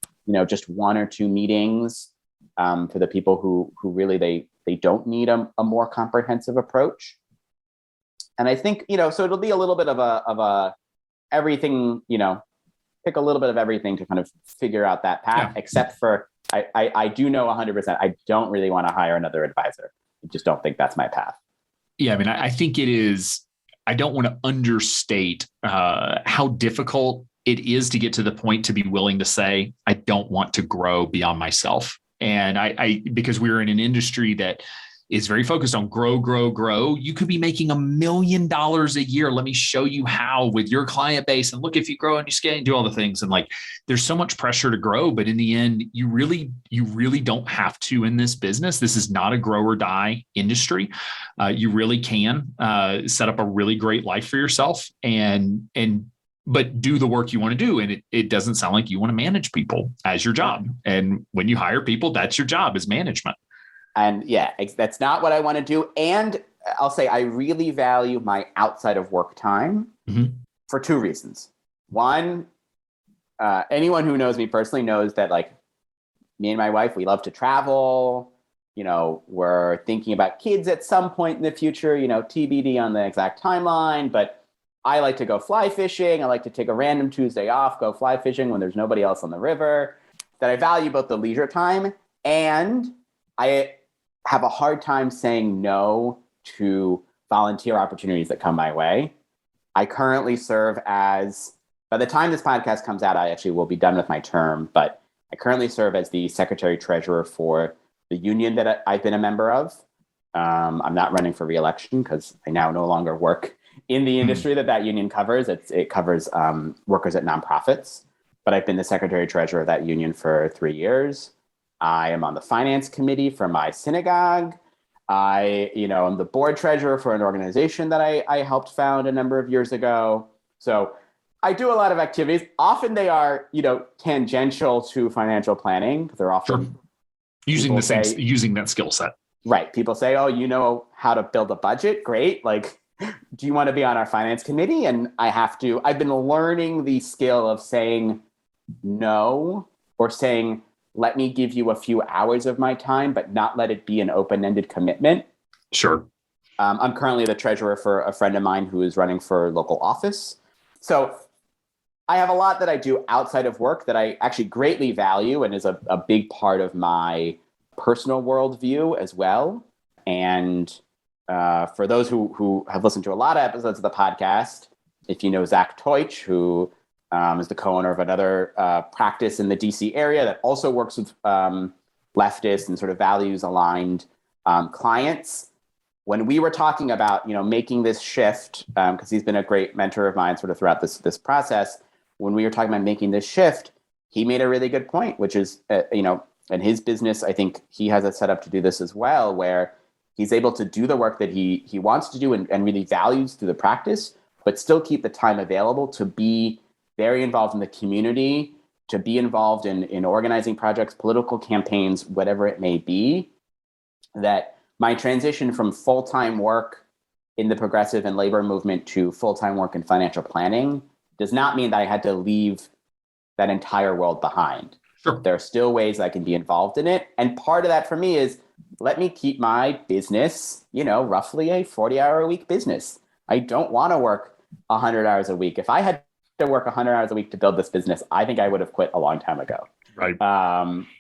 Speaker 3: just 1 or 2 meetings for the people who really, they don't need a more comprehensive approach. And I think, so it'll be a little bit of a everything, pick a little bit of everything to kind of figure out that path, except for I do know 100%, I don't really want to hire another advisor. I just don't think that's my path.
Speaker 2: Yeah. I mean, I think it is, I don't want to understate how difficult it is to get to the point to be willing to say, I don't want to grow beyond myself. And I because we're in an industry that is very focused on grow. You could be making $1 million a year. Let me show you how with your client base. And look, if you grow and you scale and do all the things. And like, there's so much pressure to grow, but in the end, you really don't have to in this business. This is not a grow or die industry. You really can set up a really great life for yourself but do the work you want to do. And it doesn't sound like you want to manage people as your job. And when you hire people, that's your job, is management.
Speaker 3: And yeah, that's not what I want to do. And I'll say I really value my outside of work time for 2 reasons. One, anyone who knows me personally knows that, like, me and my wife, we love to travel. We're thinking about kids at some point in the future, TBD on the exact timeline. But I like to go fly fishing. I like to take a random Tuesday off, go fly fishing when there's nobody else on the river. That I value both the leisure time, and I have a hard time saying no to volunteer opportunities that come my way. I currently serve as, by the time this podcast comes out, I actually will be done with my term, but I currently serve as the secretary treasurer for the union that I've been a member of. I'm not running for re-election because I now no longer work in the industry that union covers. It covers workers at nonprofits, but I've been the secretary treasurer of that union for 3 years. I am on the finance committee for my synagogue. I, am the board treasurer for an organization that I helped found a number of years ago. So I do a lot of activities. Often they are, tangential to financial planning. They're often
Speaker 2: using that skill set.
Speaker 3: Right. People say, oh, you know how to build a budget. Great. Like, do you want to be on our finance committee? And I've been learning the skill of saying no, or saying, let me give you a few hours of my time, but not let it be an open-ended commitment.
Speaker 2: Sure.
Speaker 3: I'm currently the treasurer for a friend of mine who is running for local office. So I have a lot that I do outside of work that I actually greatly value and is a big part of my personal worldview as well. And for those who have listened to a lot of episodes of the podcast, if you know Zach Teutsch, who is the co-owner of another practice in the D.C. area that also works with leftist and sort of values-aligned clients. When we were talking about, making this shift, because he's been a great mentor of mine sort of throughout this process, when we were talking about making this shift, he made a really good point, which is, in his business, I think he has it set up to do this as well, where he's able to do the work that he wants to do and really values through the practice, but still keep the time available to be very involved in the community, to be involved in organizing projects, political campaigns, whatever it may be. That my transition from full-time work in the progressive and labor movement to full-time work in financial planning does not mean that I had to leave that entire world behind.
Speaker 2: Sure.
Speaker 3: There are still ways I can be involved in it. And part of that for me is, let me keep my business, roughly a 40-hour-a-week business. I don't want to work 100 hours a week. If I had to work 100 hours a week to build this business, I think I would have quit a long time ago.
Speaker 2: Right.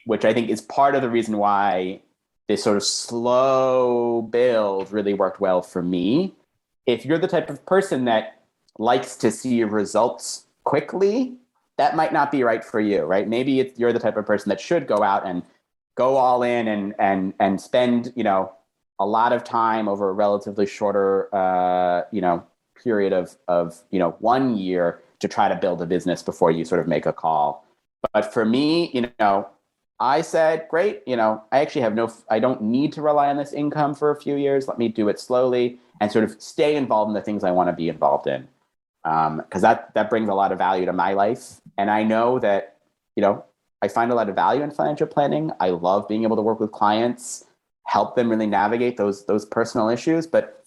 Speaker 3: Which I think is part of the reason why this sort of slow build really worked well for me. If you're the type of person that likes to see results quickly, that might not be right for you, right? Maybe you're the type of person that should go out and go all in and spend, a lot of time over a relatively shorter, period of 1 year to try to build a business before you sort of make a call. But for me, I said, great, I actually I don't need to rely on this income for a few years. Let me do it slowly and sort of stay involved in the things I want to be involved in. Because that brings a lot of value to my life. And I know that, I find a lot of value in financial planning. I love being able to work with clients, help them really navigate those personal issues. But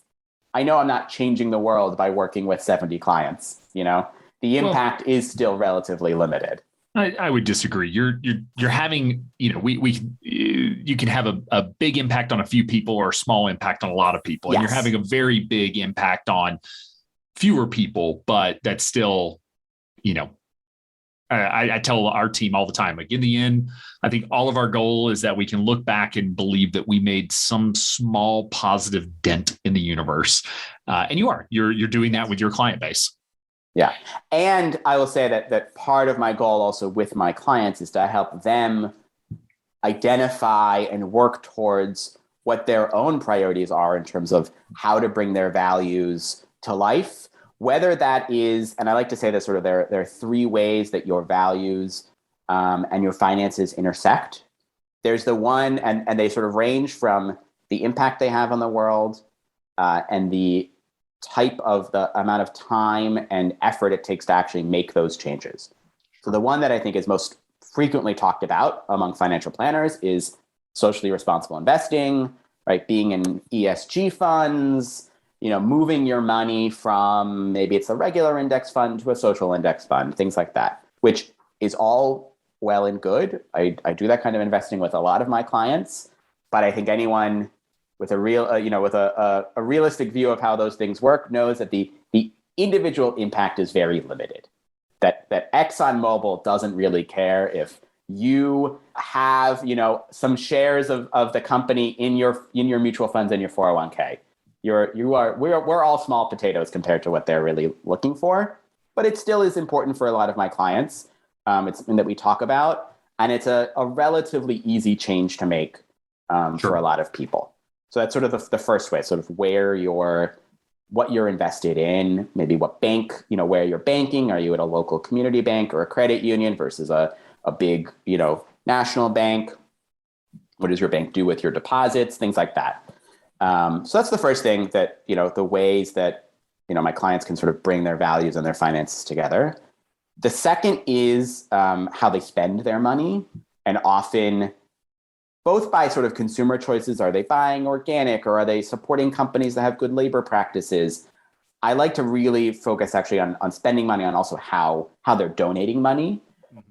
Speaker 3: I know I'm not changing the world by working with 70 clients. The impact is still relatively limited.
Speaker 2: I would disagree. You're having, you can have a big impact on a few people or a small impact on a lot of people. Yes. And you're having a very big impact on fewer people, but that's still, I tell our team all the time, like in the end, I think all of our goal is that we can look back and believe that we made some small positive dent in the universe. And you're doing that with your client base.
Speaker 3: Yeah. And I will say that part of my goal also with my clients is to help them identify and work towards what their own priorities are in terms of how to bring their values to life. Whether that is, and I like to say this, sort of there are three ways that your values and your finances intersect. There's the one, and they sort of range from the impact they have on the world and the type of the amount of time and effort it takes to actually make those changes. So the one that I think is most frequently talked about among financial planners is socially responsible investing, right? Being in ESG funds, moving your money from maybe it's a regular index fund to a social index fund, things like that, which is all well and good. I do that kind of investing with a lot of my clients, but I think anyone with a real, with a realistic view of how those things work knows that the individual impact is very limited. That ExxonMobil doesn't really care if you have, some shares of the company in your mutual funds and your 401k. We're all small potatoes compared to what they're really looking for, but it still is important for a lot of my clients. It's something that we talk about, and it's a relatively easy change to make for a lot of people. So that's sort of the first way, sort of what you're invested in, maybe what bank, where you're banking. Are you at a local community bank or a credit union versus a big, national bank? What does your bank do with your deposits? Things like that. So that's the first thing that, the ways that, my clients can sort of bring their values and their finances together. The second is how they spend their money, and often both by sort of consumer choices. Are they buying organic, or are they supporting companies that have good labor practices? I like to really focus actually on spending money, on also how they're donating money.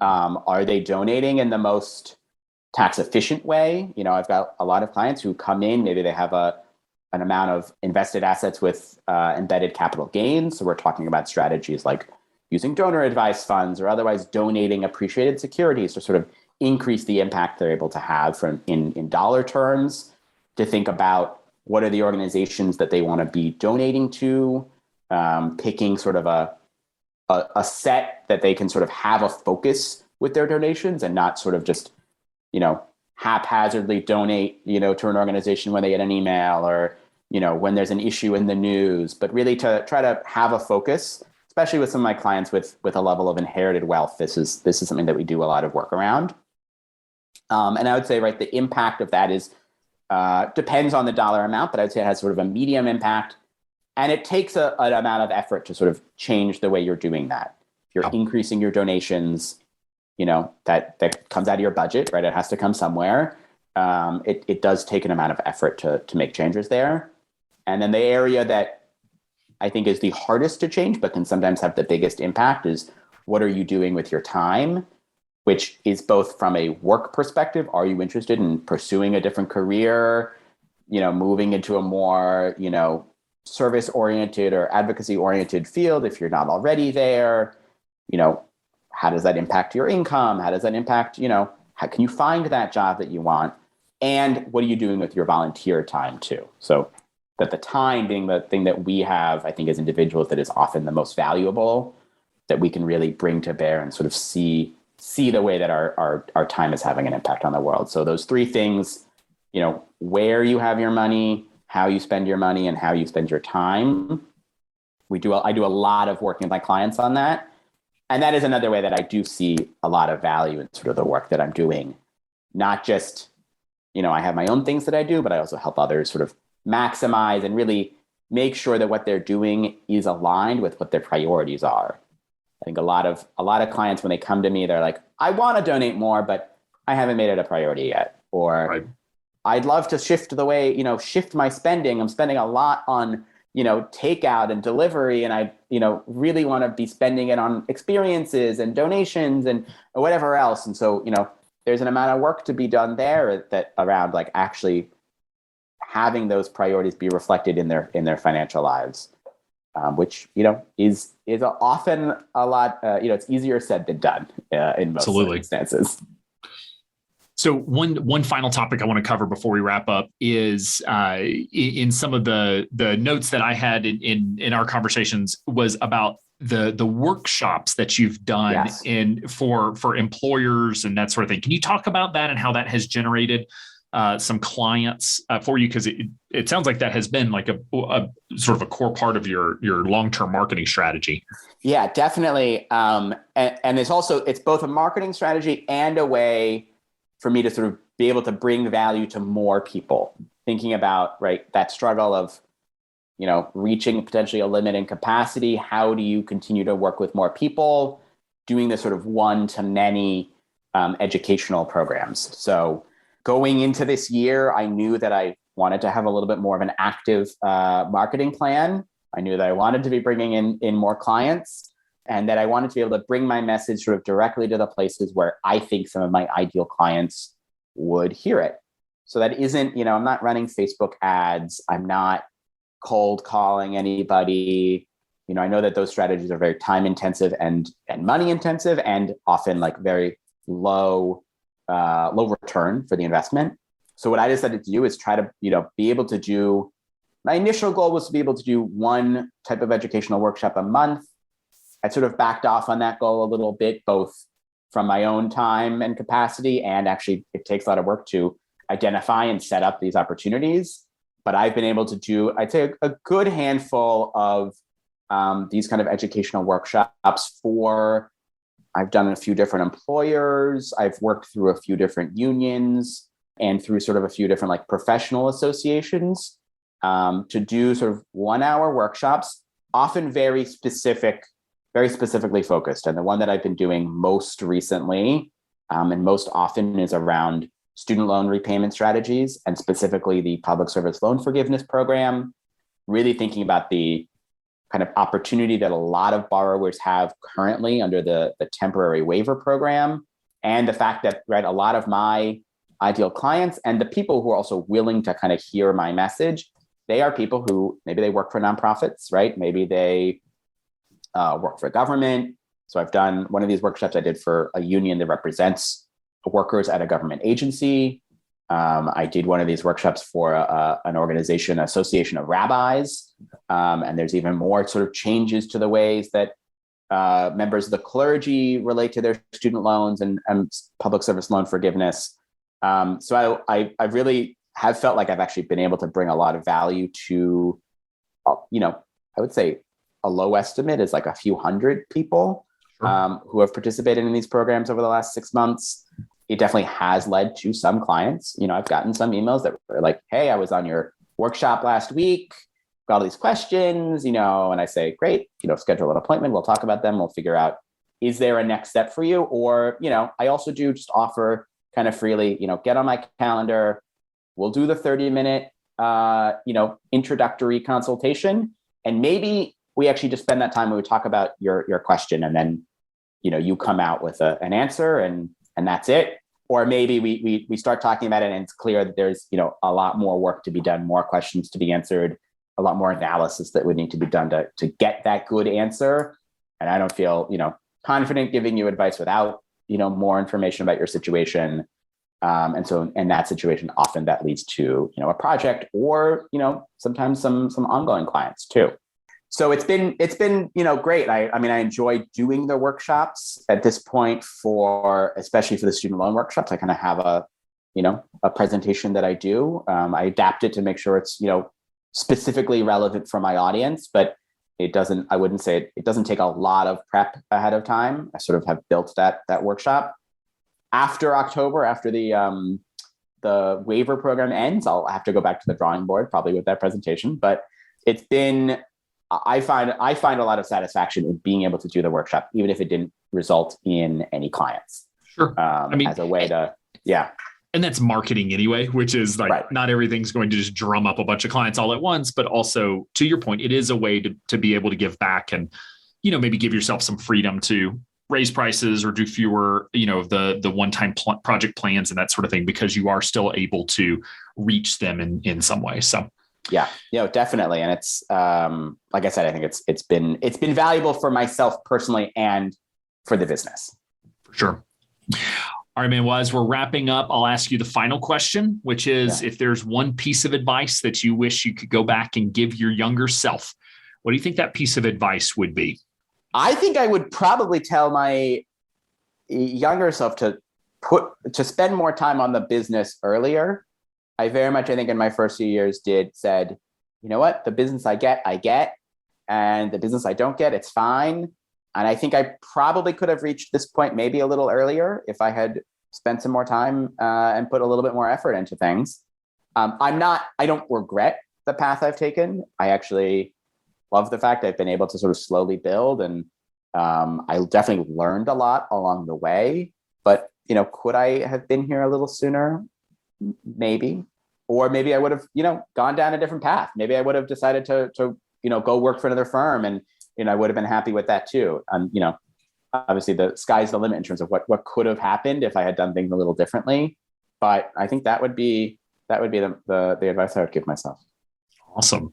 Speaker 3: Are they donating in the most tax efficient way? I've got a lot of clients who come in, maybe they have an amount of invested assets with embedded capital gains. So we're talking about strategies like using donor advised funds or otherwise donating appreciated securities to sort of increase the impact they're able to have in dollar terms, to think about what are the organizations that they want to be donating to, picking sort of a set that they can sort of have a focus with their donations and not sort of just, haphazardly donate, to an organization when they get an email or, when there's an issue in the news, but really to try to have a focus, especially with some of my clients with a level of inherited wealth. This is something that we do a lot of work around. And I would say, right, the impact of that is depends on the dollar amount, but I would say it has sort of a medium impact. And it takes an amount of effort to sort of change the way you're doing that. If you're increasing your donations, that comes out of your budget, right? It has to come somewhere. It does take an amount of effort to make changes there. And then the area that I think is the hardest to change, but can sometimes have the biggest impact, is what are you doing with your time? Which is both from a work perspective. Are you interested in pursuing a different career, moving into a more, service-oriented or advocacy-oriented field if you're not already there? How does that impact your income? How does that impact, how can you find that job that you want? And what are you doing with your volunteer time too? So that the time being the thing that we have, I think, as individuals, that is often the most valuable, that we can really bring to bear and sort of see the way that our time is having an impact on the world. So those three things, where you have your money, how you spend your money, and how you spend your time. I do a lot of working with my clients on that. And that is another way that I do see a lot of value in sort of the work that I'm doing. Not just, I have my own things that I do, but I also help others sort of maximize and really make sure that what they're doing is aligned with what their priorities are. I think a lot of clients, when they come to me, they're like, I want to donate more, but I haven't made it a priority yet. Or right. I'd love to shift the way, shift my spending. I'm spending a lot on, takeout and delivery. And I, really want to be spending it on experiences and donations and whatever else. And so, there's an amount of work to be done there that around like actually having those priorities be reflected in their financial lives, which, is often a lot, it's easier said than done in most circumstances.
Speaker 2: So one final topic I want to cover before we wrap up is in some of the notes that I had in our conversations was about the workshops that you've done for employers and that sort of thing. Can you talk about that and how that has generated some clients for you? Because it sounds like that has been like a sort of a core part of your long-term marketing strategy.
Speaker 3: Yeah, definitely. And it's both a marketing strategy and a way for me to sort of be able to bring value to more people, thinking about, that struggle of, reaching potentially a limit in capacity. How do you continue to work with more people, doing this sort of one-to-many educational programs? So going into this year, I knew that I wanted to have a little bit more of an active marketing plan. I knew that I wanted to be bringing in more clients, and that I wanted to be able to bring my message sort of directly to the places where I think some of my ideal clients would hear it. So that isn't, I'm not running Facebook ads. I'm not cold calling anybody. I know that those strategies are very time intensive and money intensive, and often like very low return for the investment. So what I decided to do is try to, be able to do, my initial goal was to be able to do one type of educational workshop a month. I sort of backed off on that goal a little bit, both from my own time and capacity, and actually it takes a lot of work to identify and set up these opportunities. But I've been able to do, I'd say, a good handful of these kind of educational workshops I've done a few different employers. I've worked through a few different unions and through sort of a few different like professional associations to do sort of 1 hour workshops, often very specifically focused. And the one that I've been doing most recently and most often is around student loan repayment strategies, and specifically the public service loan forgiveness program, really thinking about the kind of opportunity that a lot of borrowers have currently under the temporary waiver program, and the fact that a lot of my ideal clients and the people who are also willing to kind of hear my message, they are people who maybe they work for nonprofits, right? Maybe they work for government. So I've done one of these workshops I did for a union that represents workers at a government agency. I did one of these workshops for an organization, Association of Rabbis. And there's even more sort of changes to the ways that members of the clergy relate to their student loans and public service loan forgiveness. So I really have felt like I've actually been able to bring a lot of value to, I would say a low estimate is like a few hundred people who have participated in these programs over the last 6 months. It definitely has led to some clients. I've gotten some emails that were like, hey, I was on your workshop last week, got all these questions, and I say, great, schedule an appointment. We'll talk about them. We'll figure out, is there a next step for you? Or, I also do just offer kind of freely, get on my calendar. We'll do the 30-minute, introductory consultation. And maybe we actually just spend that time when we talk about your question, and then, you come out with an answer and that's it. Or maybe we start talking about it and it's clear that there's, a lot more work to be done, more questions to be answered, a lot more analysis that would need to be done to get that good answer. And I don't feel, confident giving you advice without, more information about your situation. And so in that situation, often that leads to, a project or, sometimes some ongoing clients too. So it's been, great. I mean, I enjoy doing the workshops at this point especially for the student loan workshops. I kind of have a presentation that I do. I adapt it to make sure it's, specifically relevant for my audience, but I wouldn't say it doesn't take a lot of prep ahead of time. I sort of have built that workshop. After October, after the waiver program ends, I'll have to go back to the drawing board, probably with that presentation, but it's been, I find a lot of satisfaction in being able to do the workshop, even if it didn't result in any clients.
Speaker 2: Sure.
Speaker 3: As a way to,
Speaker 2: And that's marketing anyway, which is like
Speaker 3: right.
Speaker 2: Not everything's going to just drum up a bunch of clients all at once, but also to your point, it is a way to be able to give back and, maybe give yourself some freedom to raise prices or do fewer, the one-time project plans and that sort of thing, because you are still able to reach them in some way. So.
Speaker 3: Yeah, definitely. And it's, like I said, I think it's been valuable for myself personally and for the business.
Speaker 2: For sure. All right, man. Well, as we're wrapping up, I'll ask you the final question, which is if there's one piece of advice that you wish you could go back and give your younger self, what do you think that piece of advice would be?
Speaker 3: I think I would probably tell my younger self to spend more time on the business earlier. I think in my first few years said, you know what, the business I get, and the business I don't get, it's fine. And I think I probably could have reached this point maybe a little earlier if I had spent some more time and put a little bit more effort into things. I don't regret the path I've taken. I actually love the fact I've been able to sort of slowly build, and I definitely learned a lot along the way. But, could I have been here a little sooner? Maybe. Or maybe I would have, gone down a different path. Maybe I would have decided to go work for another firm, and I would have been happy with that too. And, obviously the sky's the limit in terms of what could have happened if I had done things a little differently. But I think that would be the advice I would give myself.
Speaker 2: Awesome.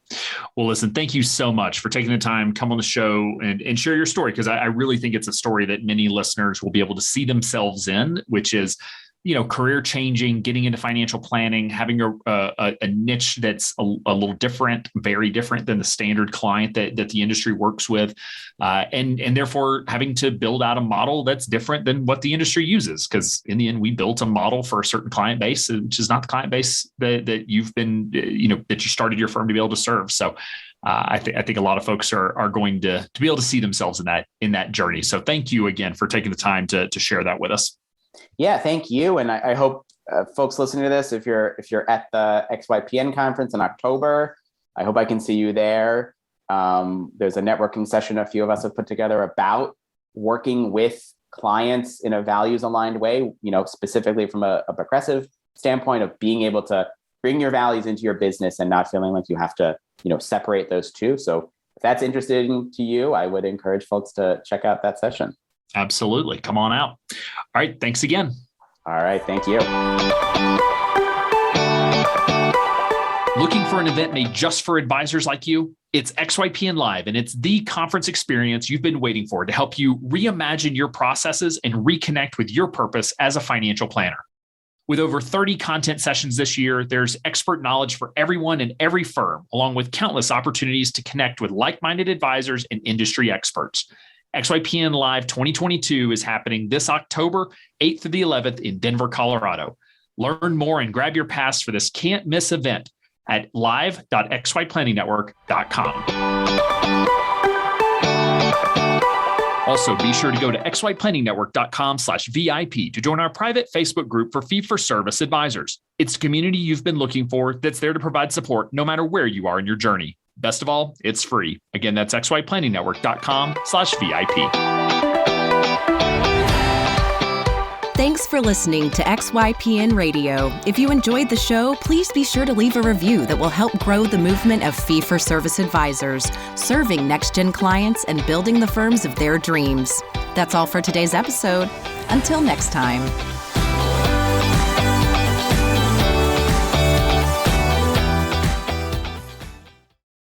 Speaker 2: Well, listen, thank you so much for taking the time, come on the show and share your story, because I really think it's a story that many listeners will be able to see themselves in, which is, career changing, getting into financial planning, having a niche that's a little different, very different than the standard client that the industry works with, and therefore having to build out a model that's different than what the industry uses. Because in the end, we built a model for a certain client base, which is not the client base that you've been, that you started your firm to be able to serve. So I think a lot of folks are going to be able to see themselves in that journey. So thank you again for taking the time to share that with us.
Speaker 3: Yeah, thank you. And I hope folks listening to this, if you're at the XYPN conference in October, I hope I can see you there. There's a networking session a few of us have put together about working with clients in a values aligned way, specifically from a progressive standpoint of being able to bring your values into your business and not feeling like you have to, separate those two. So if that's interesting to you, I would encourage folks to check out that session.
Speaker 2: Absolutely. Come on out. All right. Thanks again.
Speaker 3: All right. Thank you.
Speaker 2: Looking for an event made just for advisors like you? It's XYPN Live, and it's the conference experience you've been waiting for to help you reimagine your processes and reconnect with your purpose as a financial planner. With over 30 content sessions this year, there's expert knowledge for everyone and every firm, along with countless opportunities to connect with like-minded advisors and industry experts. XYPN Live 2022 is happening this October 8th through the 11th in Denver, Colorado. Learn more and grab your pass for this can't-miss event at live.xyplanningnetwork.com. Also, be sure to go to xyplanningnetwork.com/VIP to join our private Facebook group for fee-for-service advisors. It's the community you've been looking for that's there to provide support no matter where you are in your journey. Best of all, it's free. Again, that's xyplanningnetwork.com/VIP.
Speaker 1: Thanks for listening to XYPN Radio. If you enjoyed the show, please be sure to leave a review that will help grow the movement of fee-for-service advisors, serving next-gen clients and building the firms of their dreams. That's all for today's episode. Until next time.